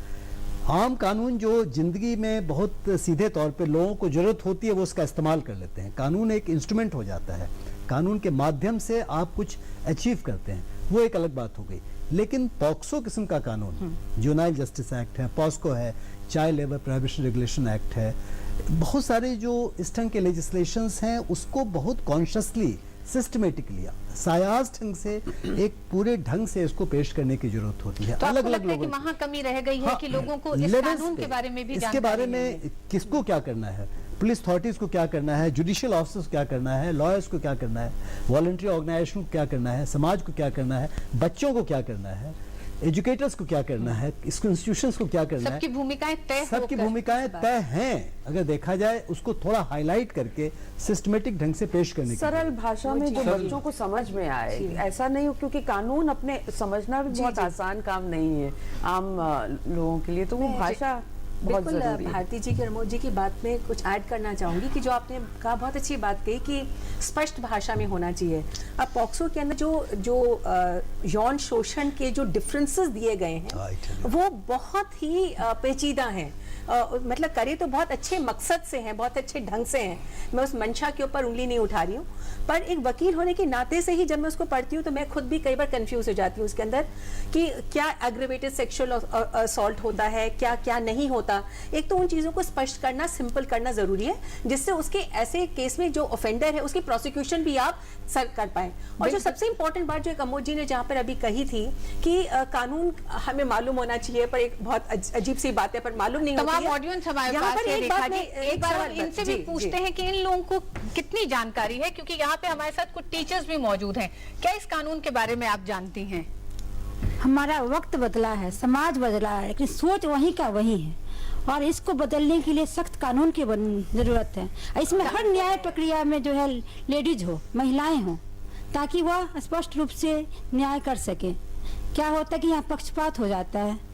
आम कानून जो जिंदगी में बहुत सीधे तौर पे लोगों को जरूरत होती है वो उसका इस्तेमाल कर लेते हैं। कानून एक इंस्ट्रूमेंट हो जाता है, कानून के माध्यम से आप कुछ अचीव करते हैं, वो एक अलग बात हो गई। लेकिन पॉक्सो किस्म का कानून, जुवेनाइल जस्टिस एक्ट है, पॉस्को है, child labour prohibition regulation act है, बहुत सारे जो इस ढंग के लेजिस्लेशंस हैं उसको बहुत कॉन्शियसली, सिस्टमेटिकली, सायास ढंग से, एक पूरे ढंग से इसको पेश करने की जरूरत होती है। तो अलग आपको अलग लगता है कि लोगों, वहाँ कमी रह गई है कि लोगों को इस कानून के बारे में भी इसके बारे में किसको क्या करना है, पुलिस अथॉरिटीज को क्या करना है, जुडिशियल ऑफिसर्स को क्या करना है, लॉयर्स को क्या करना है, वॉलंटरी ऑर्गेनाइजेशन को क्या करना है, समाज को क्या करना है, बच्चों को क्या करना है, एजुकेटर्स को क्या करना है, इंस्टीट्यूशंस को क्या करना है। सबकी भूमिकाएं तय, सबकी भूमिकाएं तय हैं। अगर देखा जाए उसको थोड़ा हाईलाइट करके सिस्टमेटिक ढंग से पेश करने की, सरल भाषा में जो बच्चों को समझ में आए, ऐसा नहीं हो, क्योंकि कानून अपने समझना भी बहुत आसान काम नहीं है आम लोगों के लिए, तो वो भाषा बहुत जरूरी है। भारती जी की, अमोद जी की बात में कुछ ऐड करना चाहूंगी कि जो आपने कहा, बहुत अच्छी बात कही कि स्पष्ट भाषा में होना चाहिए। अब पॉक्सो के अंदर जो यौन शोषण के जो डिफरेंसेस दिए गए हैं वो बहुत ही पेचीदा हैं। मतलब करे तो बहुत अच्छे मकसद से हैं, बहुत अच्छे ढंग से हैं, मैं उस मंशा के ऊपर उंगली नहीं उठा रही हूँ, पर एक वकील होने के नाते से ही जब मैं उसको पढ़ती हूँ तो मैं खुद भी कई बार कंफ्यूज हो जाती हूँ उसके अंदर कि क्या एग्रीवेटेड सेक्सुअल असॉल्ट होता है, क्या क्या नहीं होता। एक तो उन चीज़ों को स्पष्ट करना, सिंपल करना जरूरी है, जिससे उसके ऐसे केस में जो ऑफेंडर है उसकी प्रोसिक्यूशन भी आप सर कर पाए। और जो सबसे इंपॉर्टेंट बात जो अमोद जी ने जहाँ पर अभी कही थी कि कानून हमें मालूम होना चाहिए, पर एक बहुत अजीब सी बात है, पर मालूम नहीं होती है। तमाम ऑडियंस हमारे पास है, रेखा जी, एक बार हम इनसे भी पूछते हैं कि इन लोगों को कितनी जानकारी है, क्योंकि यहाँ पे हमारे साथ कुछ टीचर्स भी मौजूद हैं। क्या इस कानून के बारे में आप जानती हैं? हमारा वक्त बदला है, समाज बदला है, लेकिन सोच वही का वही है, और इसको बदलने के लिए सख्त कानून की जरूरत है। इसमें हर न्याय प्रक्रिया में जो है लेडीज हो, महिलाएं हो, ताकि वह स्पष्ट रूप से न्याय कर सके। क्या होता है कि यहाँ पक्षपात हो जाता है,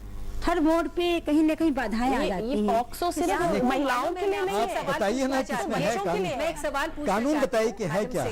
हर मोड़ पे कहीं न कहीं बाधाएं आ जाती हैं। पॉक्सो सिर्फ महिलाओं के लिए नहीं है। बताइए ना किसमें है कानून? मैं एक सवाल कानून बताइए कि है क्या?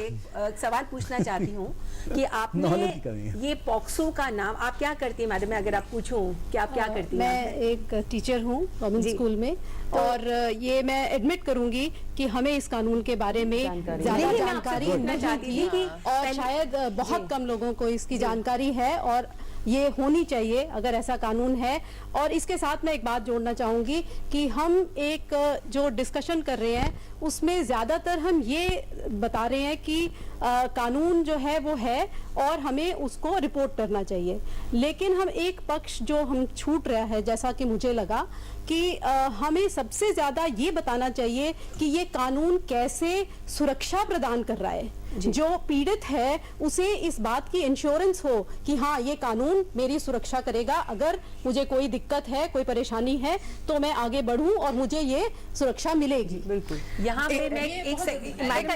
सवाल पूछना चाहती हूँ कि आपने ये पॉक्सो का नाम आप क्या करती है मैडम? मैं अगर आप पूछूं कि आप क्या करती हैं? मैं एक टीचर हूँ गवर्नमेंट स्कूल में, और ये मैं एडमिट करूंगी कि हमें इस कानून के बारे में ज्यादा जानकारी नहीं थी, और शायद बहुत कम लोगों को इसकी जानकारी है, और ये होनी चाहिए अगर ऐसा कानून है। और इसके साथ मैं एक बात जोड़ना चाहूँगी कि हम एक जो डिस्कशन कर रहे हैं उसमें ज़्यादातर हम ये बता रहे हैं कि कानून जो है वो है और हमें उसको रिपोर्ट करना चाहिए, लेकिन हम एक पक्ष जो हम छूट रहा है, जैसा कि मुझे लगा कि हमें सबसे ज़्यादा ये बताना चाहिए कि ये कानून कैसे सुरक्षा प्रदान कर रहा है। जो पीड़ित है उसे इस बात की इंश्योरेंस हो कि हाँ, ये कानून मेरी सुरक्षा करेगा, अगर मुझे कोई दिक्कत है, कोई परेशानी है, तो मैं आगे बढ़ूं और मुझे ये सुरक्षा मिलेगी। बिल्कुल। यहाँ पे मैं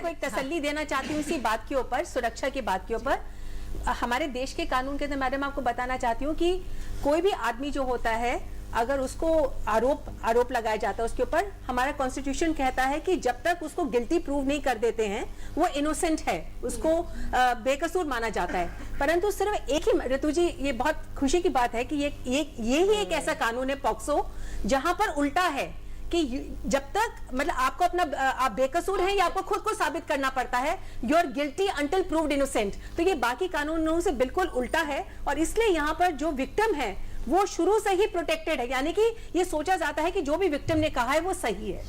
एक तसल्ली देना चाहती हूँ इसी बात के ऊपर, सुरक्षा की बात के ऊपर। हमारे देश के कानून के अंदर मैडम आपको बताना चाहती हूँ कि कोई भी आदमी जो होता है, अगर उसको आरोप लगाया जाता है उसके ऊपर, हमारा कॉन्स्टिट्यूशन कहता है कि जब तक उसको गिल्टी प्रूव नहीं कर देते हैं वो इनोसेंट है, उसको बेकसूर माना जाता है। परंतु सिर्फ एक ही, ऋतु जी ये बहुत खुशी की बात है कि ये ही एक ऐसा कानून है पॉक्सो जहां पर उल्टा है कि जब तक मतलब आपको अपना आप बेकसूर हैं या आपको खुद को साबित करना पड़ता है, you are guilty until proved innocent. तो ये बाकी कानूनों से बिल्कुल उल्टा है, और इसलिए यहाँ पर जो विक्टिम है वो शुरू से ही प्रोटेक्टेड है, यानी कि ये सोचा जाता है कि जो भी विक्टिम ने कहा है वो सही है।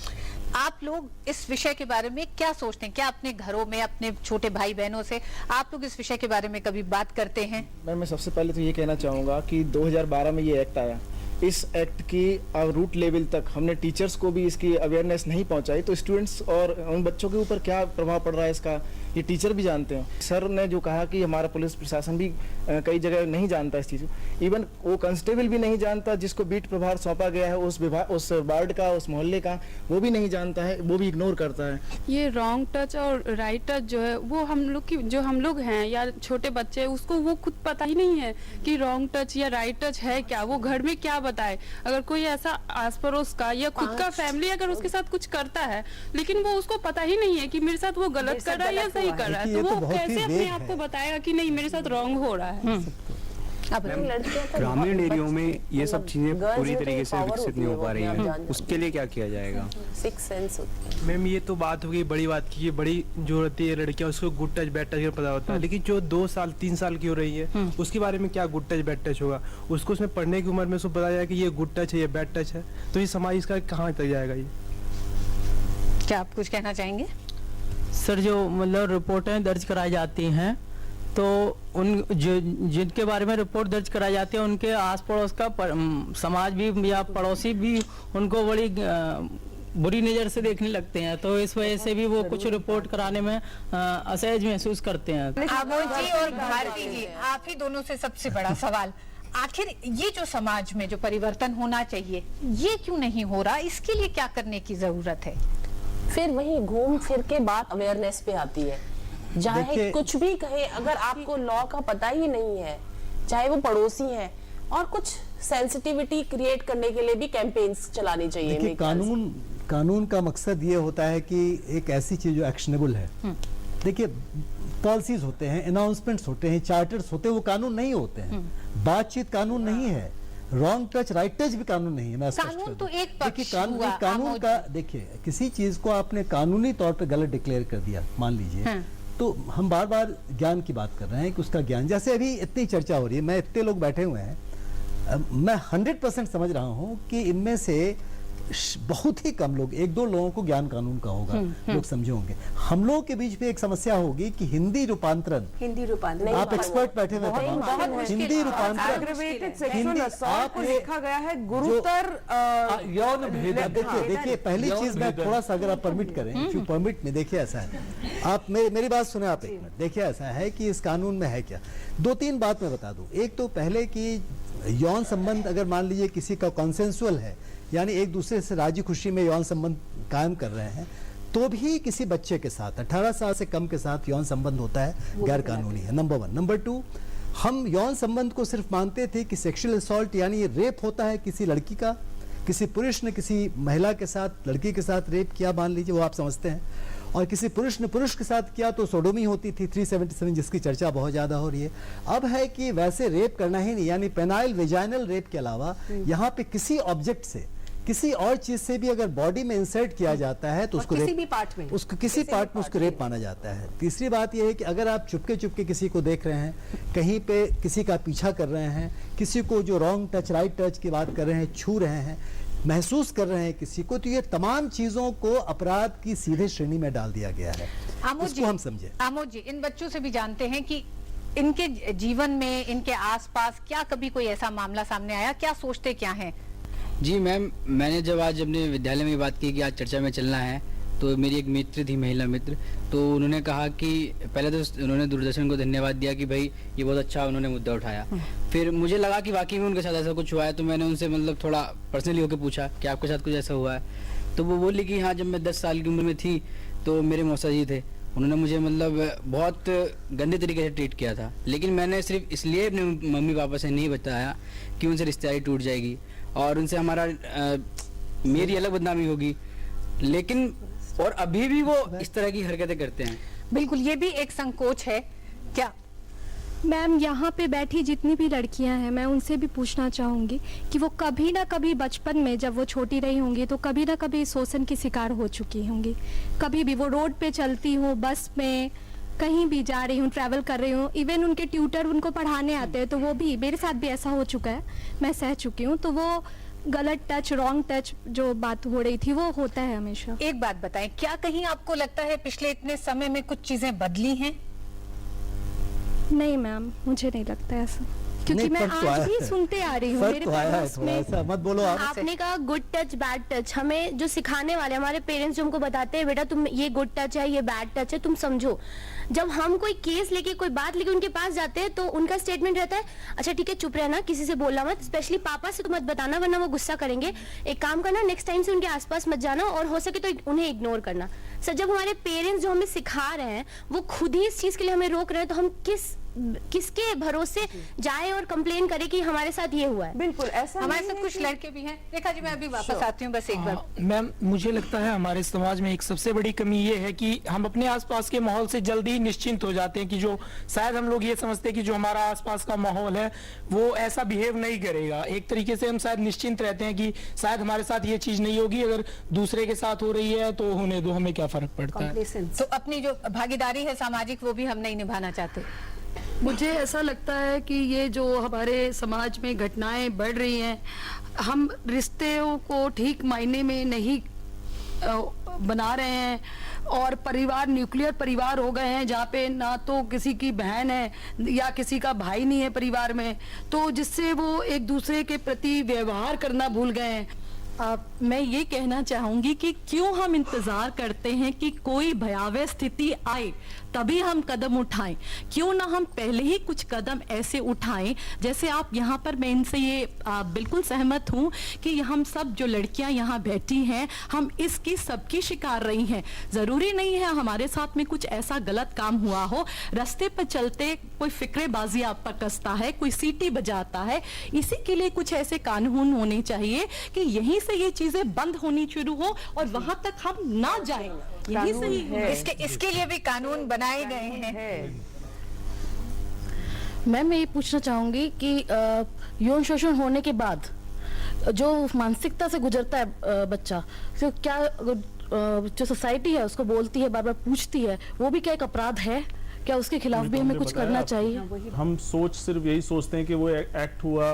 आप लोग इस विषय के बारे में क्या सोचते हैं? क्या अपने घरों में अपने छोटे भाई बहनों से आप लोग इस विषय के बारे में कभी बात करते हैं? मैं सबसे पहले तो ये कहना चाहूँगा कि 2012 में ये एक्ट आया, इस एक्ट की रूट लेवल तक हमने टीचर्स को भी इसकी अवेयरनेस नहीं पहुंचाई, तो स्टूडेंट्स और उन बच्चों के ऊपर क्या प्रभाव पड़ रहा है इसका ये टीचर भी जानते हैं। सर ने जो कहा कि हमारा पुलिस प्रशासन भी कई जगह नहीं जानता इस चीज़ को, इवन वो कांस्टेबल भी नहीं जानता जिसको बीट प्रभार सौंपा गया है उस वार्ड का, उस मोहल्ले का, वो भी नहीं जानता है, वो भी इग्नोर करता है। ये रॉन्ग टच और राइट टच जो है वो हम लोग की, जो हम लोग हैं या छोटे बच्चे, उसको वो खुद पता ही नहीं है कि रॉन्ग टच या राइट टच है क्या, वो घर में क्या बताए। अगर कोई ऐसा आस पड़ोस का या खुद का फैमिली अगर उसके साथ कुछ करता है, लेकिन वो उसको पता ही नहीं है कि मेरे साथ वो गलत कर रहा है या सही कर रहा है, तो वो कैसे अपने आप को बताएगा कि नहीं मेरे साथ रॉन्ग हो रहा है। ग्रामीण एरियो में ये सब चीजें पूरी तरीके से विकसित नहीं हो पा रही हैं, उसके लिए क्या किया जाएगा? सिक्स सेंस होती है। मैम ये तो बात हो गई बड़ी बात की, ये बड़ी जो रहती है लड़कियां उसको गुड टच बैड टच का पता होता है, लेकिन जो 2 साल 3 साल की हो रही है उसके बारे में क्या गुड टच बैड टच होगा? उसको उसमें पढ़ने की उम्र में उसको पता जाए कि ये गुड टच है ये बैड टच है, तो ये समाज इसका कहाँ तक जाएगा? ये क्या आप कुछ कहना चाहेंगे? सर जो मतलब रिपोर्टें दर्ज कराई जाती हैं तो उन जिनके बारे में रिपोर्ट दर्ज कराई जाती है उनके आस पड़ोस का समाज भी या पड़ोसी भी उनको बड़ी बुरी नज़र से देखने लगते हैं, तो इस वजह से भी वो कुछ रिपोर्ट कराने में असहज महसूस करते हैं। अमोद जी और भारती जी, आप ही दोनों से सबसे बड़ा सवाल, आखिर ये जो समाज में जो परिवर्तन होना चाहिए ये क्यों नहीं हो रहा? इसके लिए क्या करने की जरूरत है? फिर वही घूम फिर के बात अवेयरनेस पे आती है। चाहे कुछ भी कहे, अगर आपको लॉ का पता ही नहीं है, चाहे वो पड़ोसी हैं, और कुछ सेंसिटिविटी क्रिएट करने के लिए भी कैंपेन्स चलानी चाहिए। देखिए कानून का मकसद ये होता है कि एक ऐसी चीज जो एक्शनेबल है। देखिए पॉलिसीज होते हैं, अनाउंसमेंट्स होते हैं, चार्टर्स होते हैं, वो कानून नहीं होते हैं। बातचीत कानून नहीं है। रॉन्ग टच राइट टच भी कानून नहीं है। मैं कानून तो एक देखिए पक्ष हुआ, कानून का देखिए, किसी चीज को आपने कानूनी तौर पे गलत डिक्लेयर कर दिया मान लीजिए, हाँ। तो हम बार बार ज्ञान की बात कर रहे हैं कि उसका ज्ञान, जैसे अभी इतनी चर्चा हो रही है, मैं इतने लोग बैठे हुए हैं, मैं 100% समझ रहा हूं कि इनमें से बहुत ही कम लोग, एक दो लोगों को ज्ञान कानून का होगा, लोग समझे होंगे। हम लोगों के बीच में एक समस्या होगी कि हिंदी रूपांतरण आप एक्सपर्ट बैठे हुए तमाम, हिंदी रूपांतरण आपको देखा गया है गुरुतर यौन भेद। देखिए पहली चीज मैं थोड़ा सा, अगर आप परमिट करें, इफ यू परमिट में, देखिए ऐसा है, आप मेरी बात सुने आप एक मिनट। देखिए ऐसा है कि इस कानून में है क्या, दो तीन बात मैं बता दूं। एक तो पहले कि यौन संबंध अगर मान लीजिए किसी का कॉन्सेंसुअल है, यानी एक दूसरे से राजी खुशी में यौन संबंध कायम कर रहे हैं, तो भी किसी बच्चे के साथ 18 साल से कम के साथ यौन संबंध होता है, गैर कानूनी है, नंबर 1। नंबर 2, हम यौन संबंध को सिर्फ मानते थे कि सेक्सुअल असॉल्ट यानी रेप होता है किसी लड़की का, किसी पुरुष ने किसी महिला के साथ, लड़की के साथ रेप किया मान लीजिए, वो आप समझते हैं, और किसी पुरुष ने पुरुष के साथ किया तो सोडोमी होती थी 377, जिसकी चर्चा बहुत ज्यादा हो रही है। अब है कि वैसे रेप करना ही नहीं, यानी पेनाइल वेजाइनल रेप के अलावा यहाँ पे किसी ऑब्जेक्ट से, किसी और चीज से भी अगर बॉडी में इंसर्ट किया जाता है तो उसको किसी भी पार्ट में, उसको किसी पार्ट में उसको रेप माना जाता है। तीसरी बात यह है कि अगर आप चुपके चुपके किसी को देख रहे हैं, कहीं पे किसी का पीछा कर रहे हैं, किसी को जो रॉन्ग टच राइट टच की बात कर रहे हैं, छू रहे हैं, महसूस कर रहे हैं किसी को, तो ये तमाम चीजों को अपराध की सीधे श्रेणी में डाल दिया गया है। इसको हम समझे। आमोद जी, इन बच्चों से भी जानते हैं कि इनके जीवन में, इनके आसपास क्या कभी कोई ऐसा मामला सामने आया, क्या सोचते क्या हैं? जी मैम, मैंने जब आज अपने विद्यालय में बात की कि आज चर्चा में चलना है, तो मेरी एक मित्र थी, महिला मित्र, तो उन्होंने कहा कि पहले तो उन्होंने दूरदर्शन को धन्यवाद दिया कि भाई ये बहुत अच्छा उन्होंने मुद्दा उठाया। फिर मुझे लगा कि वाकई में उनके साथ ऐसा कुछ हुआ है, तो मैंने उनसे मतलब थोड़ा पर्सनली होकर पूछा कि आपके साथ कुछ ऐसा हुआ है, तो वो बोली कि हाँ, जब मैं 10 साल की उम्र में थी तो मेरे मौसा जी थे, उन्होंने मुझे मतलब बहुत गंदे तरीके से ट्रीट किया था, लेकिन मैंने सिर्फ इसलिए अपने मम्मी पापा से नहीं बताया कि उनसे रिश्तेदारी टूट जाएगी और उनसे हमारा मेरी अलग बदनामी होगी, लेकिन और अभी भी वो इस तरह की हरकतें करते हैं। बिल्कुल, ये भी एक संकोच है क्या? मैम, यहाँ पे बैठी जितनी भी लड़कियां हैं, मैं उनसे भी पूछना चाहूँगी कि वो कभी ना कभी बचपन में जब वो छोटी रही होंगी तो कभी ना कभी शोषण की शिकार हो चुकी होंगी। कभी भी वो रोड पे चलती हो, बस में, कहीं भी जा रही हूँ, ट्रैवल कर रही हूँ, इवन उनके ट्यूटर उनको पढ़ाने आते हैं, तो वो भी, मेरे साथ भी ऐसा हो चुका है, मैं सह चुकी हूँ। तो वो गलत टच, रॉन्ग टच जो बात हो रही थी वो होता है हमेशा। एक बात बताएं, क्या कहीं आपको लगता है पिछले इतने समय में कुछ चीजें बदली हैं? नहीं मैम, मुझे नहीं लगता ऐसा, क्योंकि मैं आज भी सुनते आ रही हूँ मेरे पेरेंट्स में। मत बोलो आप। आपने कहा गुड टच बैड टच, हमें जो सिखाने वाले हमारे पेरेंट्स जो हमको बताते हैं, बेटा तुम ये गुड टच है, ये बैड टच है, तुम समझो। जब हम कोई केस लेके, कोई बात लेके उनके पास जाते हैं तो उनका स्टेटमेंट रहता है, अच्छा ठीक है चुप रहना, किसी से बोलना मत, स्पेशली पापा से तो मत बताना वरना वो गुस्सा करेंगे, एक काम करना नेक्स्ट टाइम से उनके आसपास मत जाना और हो सके तो उन्हें इग्नोर करना। सर, जब हमारे पेरेंट्स जो हमें सिखा रहे हैं वो खुद ही इस चीज के लिए हमें रोक रहे हैं, तो हम किसके भरोसे जाए और कंप्लेन करे कि हमारे साथ ये हुआ है? बिल्कुल ऐसा हमारे साथ कुछ लड़के भी हैं। रेखा जी, मैं अभी वापस आती हूँ बस एक बार। मैम, मुझे लगता है हमारे समाज में एक सबसे बड़ी कमी ये है कि हम अपने आसपास के माहौल से जल्दी ही निश्चिंत हो जाते हैं, कि जो शायद हम लोग ये समझते हैं कि जो हमारा आसपास का माहौल है वो ऐसा बिहेव नहीं करेगा। एक तरीके से हम शायद निश्चिंत रहते हैं कि शायद हमारे साथ ये चीज नहीं होगी, अगर दूसरे के साथ हो रही है तो होने दो, हमें क्या फर्क पड़ता है। तो अपनी जो भागीदारी है सामाजिक, वो भी हम नहीं निभाना चाहते। मुझे ऐसा लगता है कि ये जो हमारे समाज में घटनाएं बढ़ रही हैं, हम रिश्तों को ठीक मायने में नहीं बना रहे हैं और परिवार न्यूक्लियर परिवार हो गए हैं, जहाँ पे ना तो किसी की बहन है या किसी का भाई नहीं है परिवार में, तो जिससे वो एक दूसरे के प्रति व्यवहार करना भूल गए हैं। मैं ये कहना चाहूंगी कि क्यों हम इंतजार करते हैं कि कोई भयावह स्थिति आए तभी हम कदम उठाएं, क्यों ना हम पहले ही कुछ कदम ऐसे उठाएं। जैसे आप यहाँ पर, मैं इनसे ये बिल्कुल सहमत हूँ कि हम सब जो लड़कियां यहाँ बैठी हैं, हम इसकी सबकी शिकार रही हैं। जरूरी नहीं है हमारे साथ में कुछ ऐसा गलत काम हुआ हो, रास्ते पर चलते कोई फिक्रेबाजी आप पर कसता है, कोई सीटी बजाता है, इसी के लिए कुछ ऐसे कानून होने चाहिए कि यहीं से ये चीजें बंद होनी शुरू हो और वहां तक हम ना जाएं। यही सही है। इसके लिए भी कानून बनाए गए हैं। मैं ये पूछना चाहूंगी कि यौन शोषण होने के बाद जो मानसिकता से गुजरता है बच्चा, तो क्या जो सोसाइटी है उसको बोलती है, बार बार पूछती है, वो भी क्या एक अपराध है? क्या उसके खिलाफ भी हमें कुछ करना चाहिए? हम सिर्फ यही सोचते हैं कि वो एक्ट हुआ,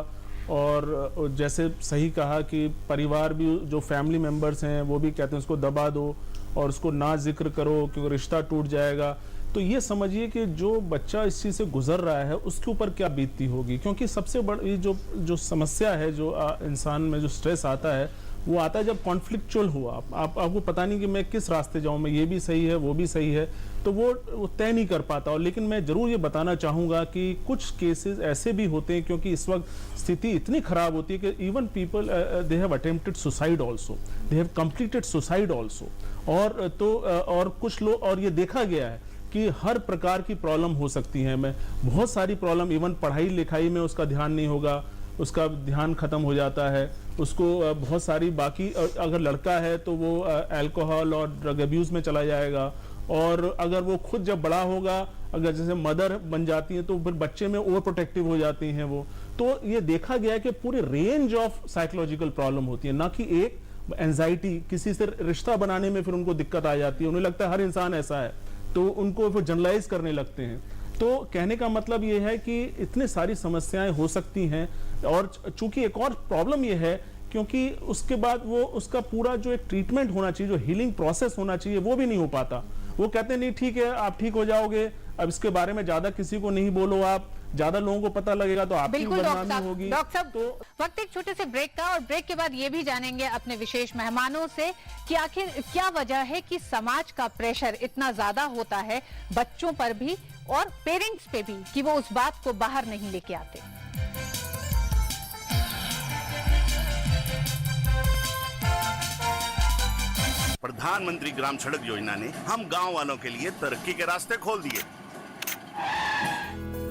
और जैसे सही कहा कि परिवार भी, जो फैमिली मेंबर्स हैं वो भी कहते हैं उसको दबा दो और उसको ना जिक्र करो क्योंकि रिश्ता टूट जाएगा। तो ये समझिए कि जो बच्चा इस चीज़ से गुजर रहा है उसके ऊपर क्या बीतती होगी, क्योंकि सबसे बड़ी जो समस्या है, जो इंसान में जो स्ट्रेस आता है, वो आता है जब कॉन्फ्लिक्चुअल हुआ। आपको पता नहीं कि मैं किस रास्ते जाऊं, मैं ये भी सही है वो भी सही है, तो वो तय नहीं कर पाता। और लेकिन मैं ज़रूर ये बताना चाहूँगा कि कुछ केसेस ऐसे भी होते हैं, क्योंकि इस वक्त स्थिति इतनी ख़राब होती है कि even people they have attempted suicide also, they have completed suicide also. और कुछ लोग, और ये देखा गया है कि हर प्रकार की प्रॉब्लम हो सकती है, मैं बहुत सारी प्रॉब्लम, इवन पढ़ाई लिखाई में उसका ध्यान नहीं होगा, उसका ध्यान खत्म हो जाता है, उसको बहुत सारी बाकी, अगर लड़का है तो वो अल्कोहल और ड्रग अब्यूज में चला जाएगा, और अगर वो खुद जब बड़ा होगा, अगर जैसे मदर बन जाती है तो फिर बच्चे में ओवर प्रोटेक्टिव हो जाती हैं वो। तो ये देखा गया है कि पूरे रेंज ऑफ साइकोलॉजिकल प्रॉब्लम होती है, ना कि एक एंजाइटी, किसी से रिश्ता बनाने में फिर उनको दिक्कत आ जाती है, उन्हें लगता है हर इंसान ऐसा है, तो उनको फिर जनरलाइज करने लगते हैं। तो कहने का मतलब ये है कि इतनी सारी समस्याएं हो सकती हैं, और चूंकि एक और प्रॉब्लम ये है क्योंकि उसके बाद वो उसका पूरा जो एक ट्रीटमेंट होना चाहिए, जो हीलिंग प्रोसेस होना चाहिए, वो भी नहीं हो पाता। वो कहते हैं नहीं ठीक है आप ठीक हो जाओगे, अब इसके बारे में ज्यादा किसी को नहीं बोलो, आप ज्यादा लोगों को पता लगेगा तो आपकी बदनामी होगी। डॉक्टर साहब, तो वक्त एक छोटे से ब्रेक का, और ब्रेक के बाद ये भी जानेंगे अपने विशेष मेहमानों से कि आखिर क्या वजह है कि समाज का प्रेशर इतना ज्यादा होता है बच्चों पर भी और पेरेंट्स पे भी, कि वो उस बात को बाहर नहीं लेके आते। प्रधानमंत्री ग्राम सड़क योजना ने हम गांव वालों के लिए तरक्की के रास्ते खोल दिए।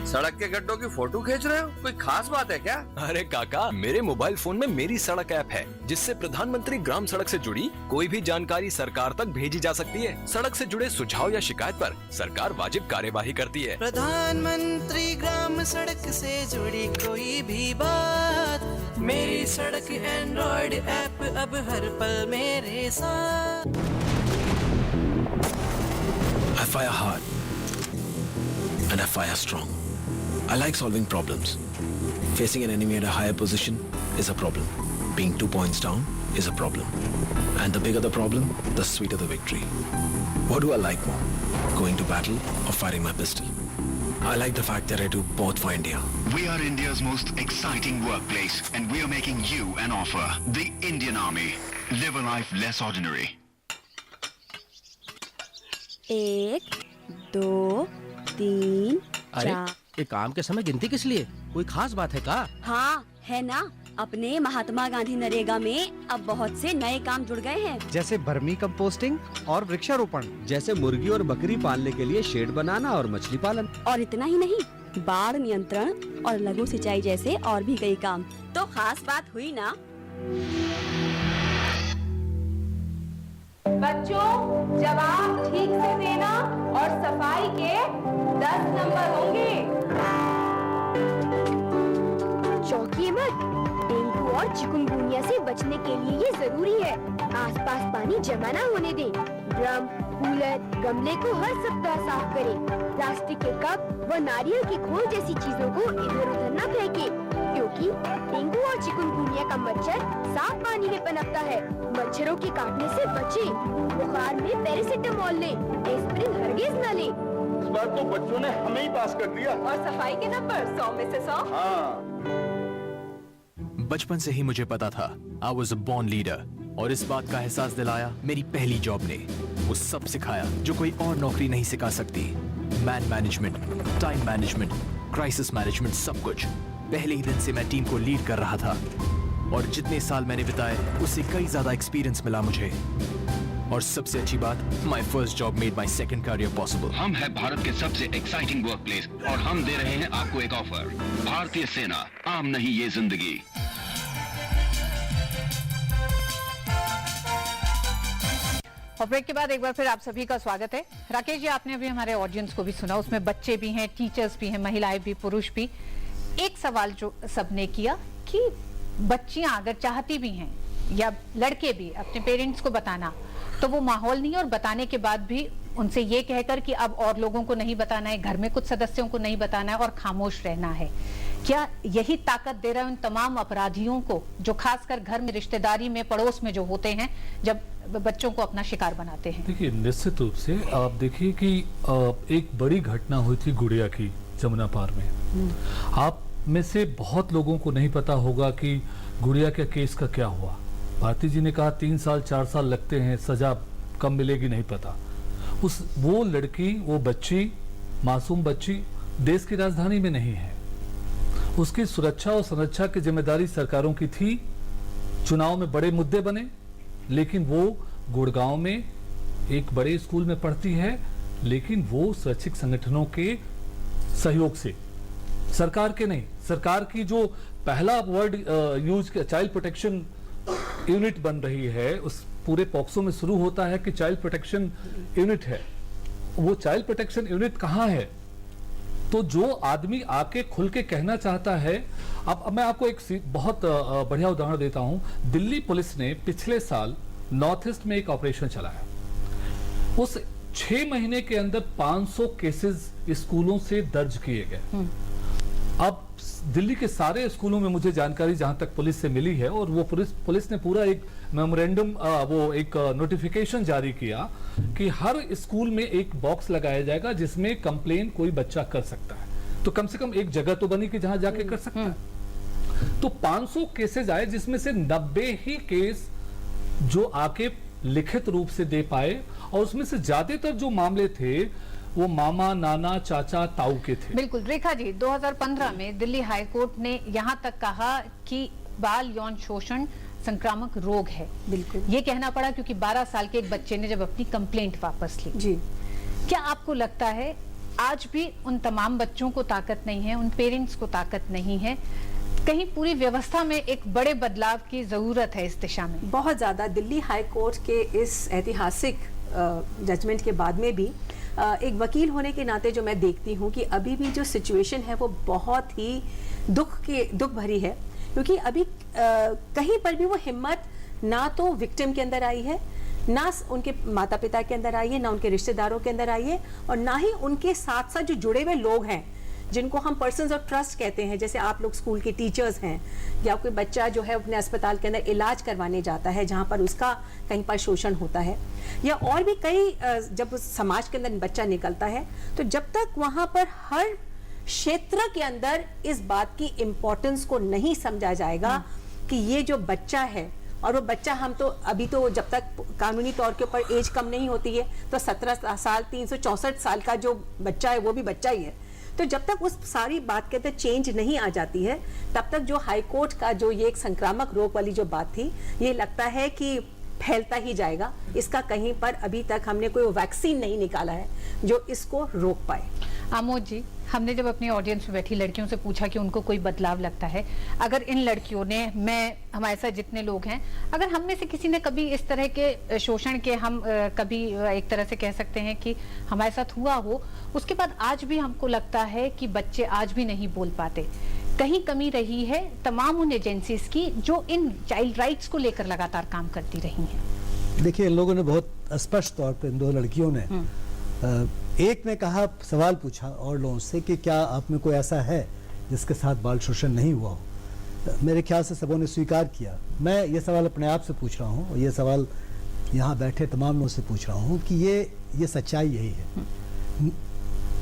सड़क के गड्ढों की फोटो खींच रहे हो, कोई खास बात है क्या? अरे काका, मेरे मोबाइल फोन में मेरी सड़क ऐप है, जिससे प्रधानमंत्री ग्राम सड़क से जुड़ी कोई भी जानकारी सरकार तक भेजी जा सकती है। सड़क से जुड़े सुझाव या शिकायत पर सरकार वाजिब कार्यवाही करती है। प्रधानमंत्री ग्राम सड़क से जुड़ी कोई भी बात, मेरी सड़क एंड्रॉइड ऐप अब हर पल मेरे साथ। I fire hard and I fire strong. I like solving problems. Facing an enemy at a higher position is a problem. Being 2 points down is a problem. And the bigger the problem, the sweeter the victory. What do I like more? Going to battle or firing my pistol? I like the fact that I do both for India. We are India's most exciting workplace, and we are making you an offer. The Indian Army. Live a life less ordinary. 1 2 3 अरे 4। ये काम के समय गिनती किस लिए? कोई खास बात है का? हाँ है ना, अपने महात्मा गांधी नरेगा में अब बहुत से नए काम जुड़ गए हैं, जैसे वर्मी कंपोस्टिंग और वृक्षारोपण, जैसे मुर्गी और बकरी पालने के लिए शेड बनाना और मछली पालन। और इतना ही नहीं, बाढ़ नियंत्रण और लघु सिंचाई जैसे और भी कई काम। तो खास बात हुई ना। बच्चों, जवाब ठीक से देना और सफाई के 10 नंबर होंगे। चौंकिए मत, डेंगू और चिकुनगुनिया से बचने के लिए ये जरूरी है। आसपास पानी जमा ना होने दें। ड्रम, कूलर, गमले को हर सप्ताह साफ करें। प्लास्टिक के कप व नारियल की खोल जैसी चीजों को इधर उधर न फेंकें, क्योंकि डेंगू और चिकुनगुनिया का मच्छर साफ पानी में पनपता है। मच्छरों के काटने से बचें। बुखार में पैरासिटामोल लें, एस्पिरिन हरगिज न लें। इस बार तो बच्चों ने हमें ही पास कर दिया। और सफाई के नंबर 100 में से 100। हाँ। बचपन से ही मुझे पता था I was a born leader, और इस बात का एहसास दिलाया मेरी पहली जॉब ने। वो सब सिखाया जो कोई और नौकरी नहीं सिखा सकती। Man management, time management, crisis management, सब कुछ। पहले ही दिन से मैं टीम को लीड कर रहा था, और जितने साल मैंने बिताए उससे कई ज्यादा एक्सपीरियंस मिला मुझे। और सबसे अच्छी बात, my first job made my second career possible. हम है भारत के सबसे एक्साइटिंग वर्कप्लेस, और हम दे रहे हैं आपको एक ऑफर। भारतीय सेना, आम नहीं ये जिंदगी। और ब्रेक के बाद एक बार फिर आप सभी का स्वागत है। राकेश जी, आपने अभी हमारे ऑडियंस को भी सुना, उसमें बच्चे भी हैं, टीचर्स भी हैं, महिलाएं भी, पुरुष भी। एक सवाल जो सबने किया कि बच्चियां अगर चाहती भी हैं या लड़के भी अपने पेरेंट्स को बताना, तो वो माहौल नहीं है, और बताने के बाद भी उनसे ये कहकर कि अब और लोगों को नहीं बताना है, घर में कुछ सदस्यों को नहीं बताना है और खामोश रहना है। क्या यही ताकत दे रहा है उन तमाम अपराधियों को जो खासकर घर में, रिश्तेदारी में, पड़ोस में जो होते हैं, जब बच्चों को अपना शिकार बनाते हैं? देखिए, निश्चित रूप से आप देखिए कि एक बड़ी घटना हुई थी गुड़िया की जमुना पार में। आप में से बहुत लोगों को नहीं पता होगा कि गुड़िया के केस का क्या हुआ। भारती जी ने कहा 3 साल 4 साल लगते हैं, सजा कम मिलेगी, नहीं पता। वो लड़की, वो बच्ची, मासूम बच्ची देश की राजधानी में नहीं है। उसकी सुरक्षा और संरक्षा की जिम्मेदारी सरकारों की थी। चुनाव में बड़े मुद्दे बने, लेकिन वो गुड़गांव में एक बड़े स्कूल में पढ़ती है, लेकिन वो स्वैच्छिक संगठनों के सहयोग से, सरकार के नहीं, सरकार की जो पहला word use child protection unit बन रही है, उस पूरे पॉक्सो में शुरू होता है कि चाइल्ड प्रोटेक्शन यूनिट है। वो चाइल्ड प्रोटेक्शन यूनिट कहाँ है? तो जो आदमी आके खुल के कहना चाहता है। अब मैं आपको एक बहुत बढ़िया उदाहरण देता हूं। दिल्ली पुलिस ने पिछले साल नॉर्थ ईस्ट में एक ऑपरेशन चलाया। उस 6 महीने के अंदर 500 केसेस स्कूलों से दर्ज किए गए। अब दिल्ली के सारे स्कूलों में मुझे जानकारी जहां तक पुलिस से मिली है, और वो पुलिस ने पूरा एक मेमोरेंडम, वो एक नोटिफिकेशन जारी किया कि हर स्कूल में एक बॉक्स लगाया जाएगा जिसमें कंप्लेन कोई बच्चा कर सकता है। तो कम से कम एक जगह तो बनी कि जहां जाके कर सकता है। तो 500 केसेस आए, जिसमें से 90 ही केस जो आके लिखित रूप से दे पाए, और उसमें से ज्यादातर जो मामले थे वो मामा, नाना, चाचा, ताऊ के थे। बिल्कुल। रेखा जी, 2015 में दिल्ली हाई कोर्ट ने यहां तक कहा कि बाल यौन शोषण संक्रामक रोग है। बिल्कुल। ये कहना पड़ा क्योंकि 12 साल के एक बच्चे ने जब अपनी कंप्लेंट वापस ली। जी। क्या आपको लगता है आज भी उन तमाम बच्चों को ताकत नहीं है, उन पेरेंट्स को ताकत नहीं है? कहीं पूरी व्यवस्था में एक बड़े बदलाव की जरूरत है इस दिशा में? बहुत ज्यादा। दिल्ली हाई कोर्ट के इस ऐतिहासिक जजमेंट के बाद में भी एक वकील होने के नाते जो मैं देखती हूँ कि अभी भी जो सिचुएशन है वो बहुत ही दुख भरी है, क्योंकि अभी कहीं पर भी वो हिम्मत ना तो विक्टिम के अंदर आई है, ना उनके माता पिता के अंदर आई है, ना उनके रिश्तेदारों के अंदर आई है, और ना ही उनके साथ साथ जो जुड़े हुए लोग हैं जिनको हम पर्सन्स ऑफ ट्रस्ट कहते हैं, जैसे आप लोग स्कूल के टीचर्स हैं, या कोई बच्चा जो है अपने अस्पताल के अंदर इलाज करवाने जाता है जहां पर उसका कहीं पर शोषण होता है, या और भी कई जब समाज के अंदर बच्चा निकलता है, तो जब तक वहां पर हर क्षेत्र के अंदर इस बात की इम्पोर्टेंस को नहीं समझा जाएगा कि ये जो बच्चा है, और वो बच्चा, हम तो अभी तो जब तक कानूनी तौर के ऊपर एज कम नहीं होती है तो 17 साल 364 साल का जो बच्चा है वो भी बच्चा ही है। तो जब तक उस सारी बात के अंदर चेंज नहीं आ जाती है, तब तक जो हाई कोर्ट का जो ये एक संक्रामक रोग वाली जो बात थी, ये लगता है कि फैलता ही जाएगा। इसका कहीं पर अभी तक हमने कोई वैक्सीन नहीं निकाला है जो इसको रोक पाए। आमोद जी, हमने जब अपनी ऑडियंस में बैठी लड़कियों से पूछा कि उनको कोई बदलाव लगता है, अगर इन लड़कियों ने, हमारे साथ जितने लोग हैं, अगर हम में से किसी ने कभी इस तरह के शोषण के, हम कभी एक तरह से कह सकते हैं कि हमारे साथ हुआ हो, उसके बाद आज भी हमको लगता है कि बच्चे आज भी नहीं बोल पाते, कहीं कमी रही है तमाम उन एजेंसीज की जो इन चाइल्ड राइट्स को लेकर लगातार काम करती रही हैं? देखिए, इन लोगों ने बहुत स्पष्ट तौर पर, इन 2 लड़कियों ने, एक ने कहा, सवाल पूछा और लोगों से कि क्या आप में कोई ऐसा है जिसके साथ बाल शोषण नहीं हुआ हो। मेरे ख्याल से सबों ने स्वीकार किया। मैं ये सवाल अपने आप से पूछ रहा हूँ, और ये सवाल यहाँ बैठे तमाम लोगों से पूछ रहा हूँ कि ये सच्चाई यही है।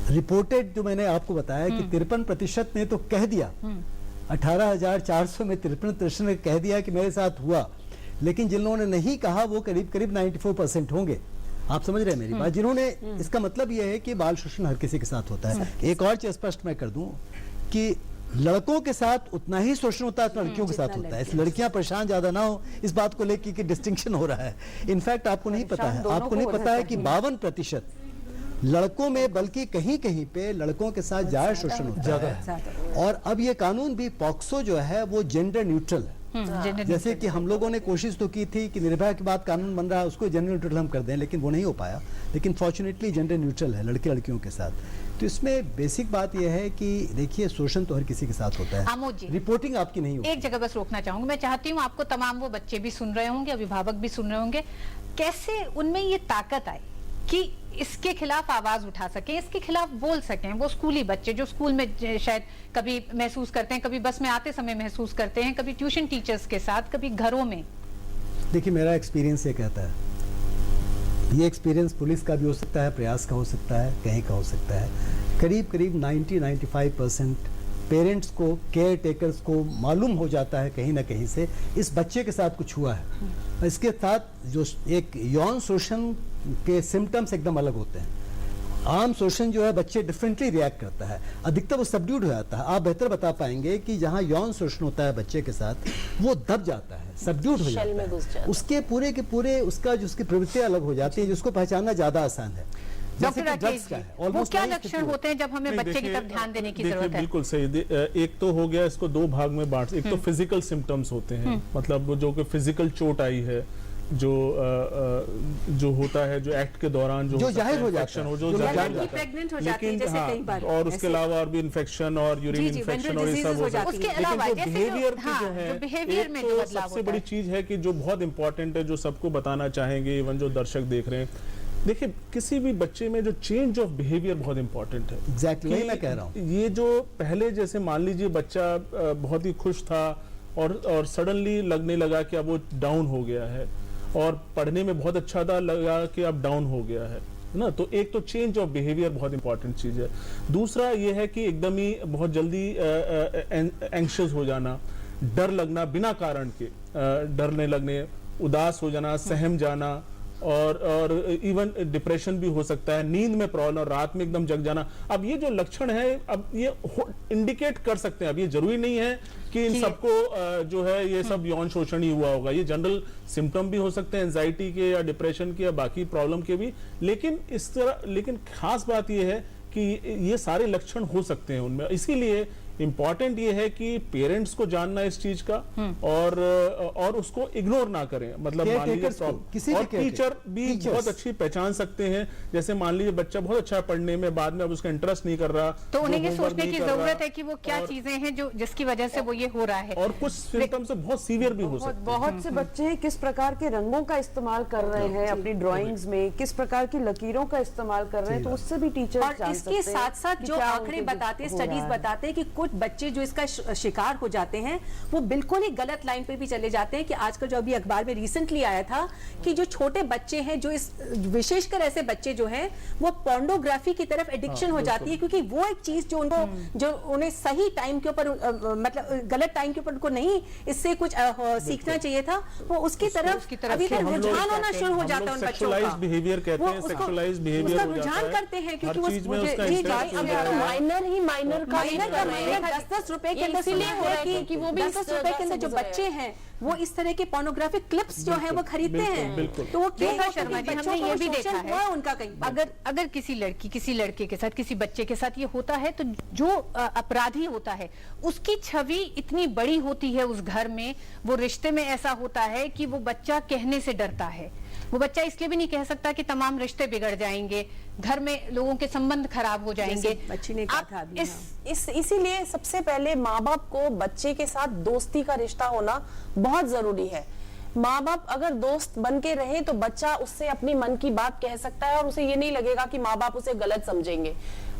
रिपोर्टेड जो मैंने आपको बताया कि 53% ने तो कह दिया, 18,400 में 53% ने कह दिया कि मेरे साथ हुआ, लेकिन जिन लोगों ने नहीं कहा वो करीब 94% होंगे। आप समझ रहे हैं मेरी बात? जिन्होंने, इसका मतलब यह है कि बाल शोषण हर किसी के साथ होता है। एक और चीज स्पष्ट मैं कर दूं कि लड़कों के साथ उतना ही शोषण होता है, लड़कियों के साथ होता है। इस लड़कियां परेशान ज्यादा ना हो इस बात को लेकर कि डिस्टिंक्शन हो रहा है। इनफैक्ट आपको नहीं पता है, आपको नहीं पता है कि 52% लड़कों में, बल्कि कहीं कहीं पे लड़कों के साथ ज्यादा शोषण होता है। और अब ये कानून भी, पॉक्सो जो है वो जेंडर न्यूट्रल है। जैसे कि हम लोगों ने कोशिश तो की थी कि निर्भया के बाद कानून बन रहा है उसको जेंडर न्यूट्रल हम कर दें, लेकिन वो नहीं हो पाया। लेकिन फॉर्चुनेटली जेंडर न्यूट्रल है लड़के लड़कियों के साथ। तो इसमें बेसिक बात यह है कि देखिए शोषण तो हर किसी के साथ होता है, आमोद जी, रिपोर्टिंग आपकी नहीं होती। एक जगह बस रोकना चाहूंगी, मैं चाहती हूँ आपको तमाम वो बच्चे भी सुन रहे होंगे, अभिभावक भी सुन रहे होंगे, कैसे उनमें ये ताकत आई कि इसके खिलाफ आवाज उठा सके, इसके खिलाफ बोल सकें। वो स्कूली बच्चे जो स्कूल में शायद कभी महसूस करते हैं, कभी बस में आते समय महसूस करते हैं, कभी ट्यूशन टीचर्स के साथ, कभी घरों में। देखिए मेरा एक्सपीरियंस ये कहता है, ये एक्सपीरियंस पुलिस का भी हो सकता है, प्रयास का हो सकता है, कहीं का हो सकता है, करीब करीब 90-95% पेरेंट्स को, केयर टेकर्स को मालूम हो जाता है कहीं ना कहीं से इस बच्चे के साथ कुछ हुआ है। इसके साथ जो एक यौन शोषण के सिम्टम्स एकदम अलग होते हैं। आम शोषण जो है बच्चे डिफरेंटली रिएक्ट करता है, अधिकतर वो सबड्यूड हो जाता है। आप बेहतर बता पाएंगे कि जहाँ यौन शोषण होता है बच्चे के साथ वो दब जाता है, सबड्यूड हो जाता है, उसके पूरे के पूरे उसका जो उसकी प्रवृत्तियां अलग हो जाती है, जिसको पहचानना ज्यादा आसान है। डॉक्टर राकेश जी, वो क्या लक्षण होते हैं जब हमें बच्चे की तरफ ध्यान देने की जरूरत है? बिल्कुल सही। एक तो हो गया, इसको दो भाग में बांट, एक तो फिजिकल सिम्टम्स होते हैं, मतलब जो कि फिजिकल चोट आई है, जो होता है, जो एक्ट के दौरान जो जाहिर हो जाता है, जो जाहिर प्रेग्नेंट हो जाती है जैसे कई बार, और उसके अलावा और भी इन्फेक्शन और यूरिन इन्फेक्शन और ये सब हो जाता है। उसके अलावा बिहेवियर में जो सबसे बड़ी चीज है कि जो बहुत इंपॉर्टेंट है, जो सबको बताना चाहेंगे, इवन जो दर्शक देख रहे हैं, देखिए किसी भी बच्चे में जो चेंज ऑफ बिहेवियर बहुत इंपॉर्टेंट है। एग्जैक्टली मैं कह रहा हूँ। ये जो पहले जैसे मान लीजिए बच्चा बहुत ही खुश था और सडनली लगने लगा कि अब वो डाउन हो गया है, और पढ़ने में बहुत अच्छा था, लगा कि अब डाउन हो गया है ना। तो एक तो चेंज ऑफ बिहेवियर बहुत इंपॉर्टेंट चीज है। दूसरा ये है कि एकदम ही बहुत जल्दी एंग्शियस हो जाना, डर लगना बिना कारण के, डरने लगने, उदास हो जाना, सहम जाना, और इवन डिप्रेशन भी हो सकता है, नींद में प्रॉब्लम, रात में एकदम जग जाना। अब ये जो लक्षण है, अब ये इंडिकेट कर सकते हैं। अब ये जरूरी नहीं है कि इन सबको जो है ये सब यौन शोषण ही हुआ होगा। ये जनरल सिम्टम भी हो सकते हैं एंजाइटी के या डिप्रेशन के या बाकी प्रॉब्लम के भी, लेकिन खास बात ये है कि ये सारे लक्षण हो सकते हैं उनमें। इसीलिए इंपॉर्टेंट ये है कि पेरेंट्स को जानना इस चीज का, और उसको इग्नोर ना करें। मतलब मान लीजिए और टीचर भी बहुत अच्छी पहचान सकते हैं। जैसे मान लीजिए बच्चा बहुत अच्छा है पढ़ने में, बाद में अब उसका इंटरेस्ट नहीं कर रहा, तो उन्हें ये सोचने की जरूरत है कि वो क्या चीजें हैं जो जिसकी वजह से वो ये हो रहा है। और कुछ सिम्टम्स से बहुत सीवियर भी हो सकते हैं। बहुत से बच्चे किस प्रकार के रंगों का इस्तेमाल कर रहे हैं अपनी ड्राइंग्स में, किस प्रकार की लकीरों का इस्तेमाल कर रहे हैं, तो उससे भी टीचर और इसके साथ साथ जो आंकड़े बताते, स्टडीज बताते हैं कि कुछ बच्चे जो इसका शिकार हो जाते हैं वो बिल्कुल ही गलत लाइन पे भी चले जाते हैं। कि आजकल जो अभी अखबार में रिसेंटली आया था कि जो छोटे बच्चे हैं, जो इस विशेषकर ऐसे बच्चे जो हैं वो पोर्नोग्राफी की तरफ एडिक्शन हो जाती है, क्योंकि वो एक चीज जो उनको जो उन्हें सही टाइम के ऊपर मतलब गलत टाइम के ऊपर उनको नहीं इससे कुछ सीखना चाहिए था, वो उसकी तरफ अभी तक रुझान होना शुरू हो जाता है उन बच्चों का। बिहेवियर कहते हैं, सेक्सुअलाइज बिहेवियर हो जाता है, रुझान करते हैं क्योंकि माइनर का 10 रुपए के अंदर कि वो भी 10 रुपए के अंदर जो बच्चे हैं वो इस तरह के पोर्नोग्राफिक क्लिप्स जो है वो खरीदते हैं। तो वो शर्मा जी, हमने ये भी देखा है उनका कहीं अगर किसी लड़की किसी लड़के के साथ, किसी बच्चे के साथ ये होता है, तो जो अपराधी होता है उसकी छवि इतनी बड़ी होती है उस घर में, वो रिश्ते में ऐसा होता है कि वो बच्चा कहने से डरता है। वो बच्चा इसलिए भी नहीं कह सकता कि तमाम रिश्ते बिगड़ जाएंगे, घर में लोगों के संबंध खराब हो जाएंगे। बच्ची ने कहा था इसीलिए सबसे पहले माँ बाप को बच्चे के साथ दोस्ती का रिश्ता होना बहुत जरूरी है। माँ बाप अगर दोस्त बन के रहे तो बच्चा उससे अपनी मन की बात कह सकता है और उसे ये नहीं लगेगा कि माँ बाप उसे गलत समझेंगे।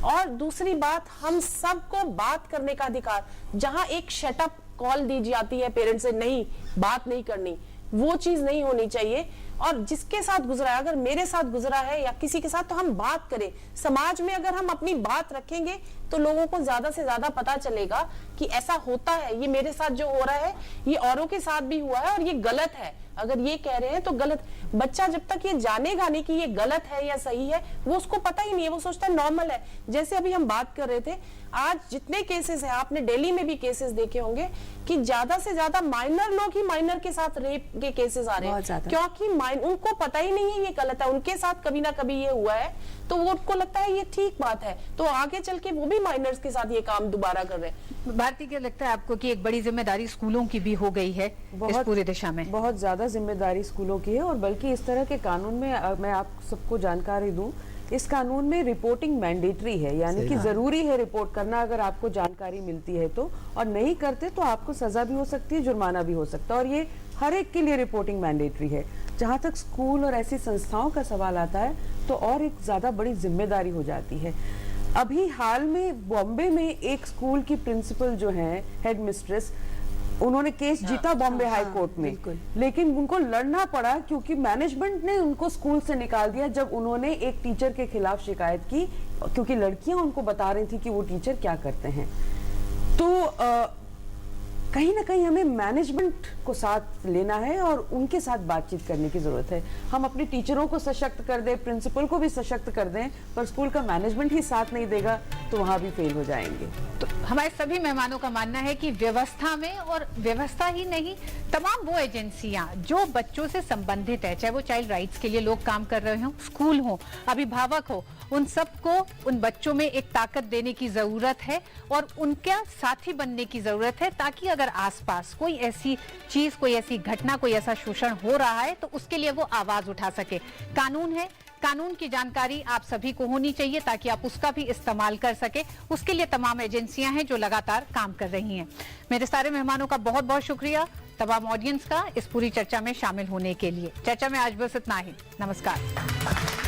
और दूसरी बात, हम सबको बात करने का अधिकार, जहां एक शटअप कॉल दी जाती है पेरेंट्स से, नहीं बात नहीं करनी, वो चीज नहीं होनी चाहिए। और जिसके साथ गुजरा है, अगर मेरे साथ गुजरा है या किसी के साथ, तो हम बात करें। समाज में अगर हम अपनी बात रखेंगे तो लोगों को ज्यादा से ज्यादा पता चलेगा कि ऐसा होता है, ये मेरे साथ जो हो रहा है ये औरों के साथ भी हुआ है और ये गलत है। अगर ये कह रहे हैं तो गलत। बच्चा जब तक ये जानेगा नहीं कि ये गलत है या सही है, वो उसको पता ही नहीं है, वो सोचता है नॉर्मल है। जैसे अभी हम बात कर रहे थे, आज जितने केसेस हैं, आपने दिल्ली में भी केसेस देखे होंगे कि ज्यादा से ज्यादा माइनर लोग ही माइनर के साथ रेप के केसेस आ रहे हैं, क्योंकि उनको पता ही नहीं है ये गलत है, उनके साथ कभी ना कभी ये हुआ है, तो वो उनको लगता है ये ठीक बात है, तो आगे चल के वो भी माइनर्स के साथ ये काम दोबारा कर रहे हैं। भारती, क्या लगता है आपको कि एक बड़ी जिम्मेदारी स्कूलों की भी हो गई है इस पूरी दिशा में? बहुत ज्यादा जिम्मेदारी स्कूलों की है, और बल्कि इस तरह के कानून में मैं आप सबको जानकारी दूं, इस कानून में रिपोर्टिंग मैंडेटरी है, यानी कि जरूरी है रिपोर्ट करना अगर आपको जानकारी मिलती है तो, और नहीं करते तो आपको सजा भी हो सकती है, जुर्माना भी हो सकता है, और ये हर एक के लिए रिपोर्टिंग मैंडेटरी है। जहाँ तक स्कूल और ऐसी संस्थाओं का सवाल आता है तो और एक ज्यादा बड़ी जिम्मेदारी हो जाती है। अभी हाल में बॉम्बे में एक स्कूल की प्रिंसिपल जो है, हेड मिस्ट्रेस, उन्होंने केस जीता बॉम्बे हाई कोर्ट में, लेकिन उनको लड़ना पड़ा क्योंकि मैनेजमेंट ने उनको स्कूल से निकाल दिया जब उन्होंने एक टीचर के खिलाफ शिकायत की, क्योंकि लड़कियां उनको बता रही थी कि वो टीचर क्या करते हैं। तो कहीं ना कहीं हमें मैनेजमेंट को साथ लेना है और उनके साथ बातचीत करने की जरूरत है। हम अपने टीचरों को सशक्त कर दें, प्रिंसिपल को भी सशक्त कर दें, पर स्कूल का मैनेजमेंट ही साथ नहीं देगा तो वहां भी फेल हो जाएंगे। तो हमारे सभी मेहमानों का मानना है कि व्यवस्था में, और व्यवस्था ही नहीं, तमाम वो एजेंसियां जो बच्चों से संबंधित है, चाहे वो चाइल्ड राइट्स के लिए लोग काम कर रहे हो, स्कूल हो, अभिभावक हो, उन सबको उन बच्चों में एक ताकत देने की जरूरत है और उनका साथी बनने की जरूरत है, ताकि अगर आसपास कोई ऐसी चीज, कोई ऐसी घटना, कोई ऐसा शोषण हो रहा है तो उसके लिए वो आवाज उठा सके। कानून है, कानून की जानकारी आप सभी को होनी चाहिए ताकि आप उसका भी इस्तेमाल कर सके। उसके लिए तमाम एजेंसियां हैं जो लगातार काम कर रही हैं। मेरे सारे मेहमानों का बहुत बहुत शुक्रिया, तमाम ऑडियंस का इस पूरी चर्चा में शामिल होने के लिए। चर्चा में आज बस इतना ही। नमस्कार।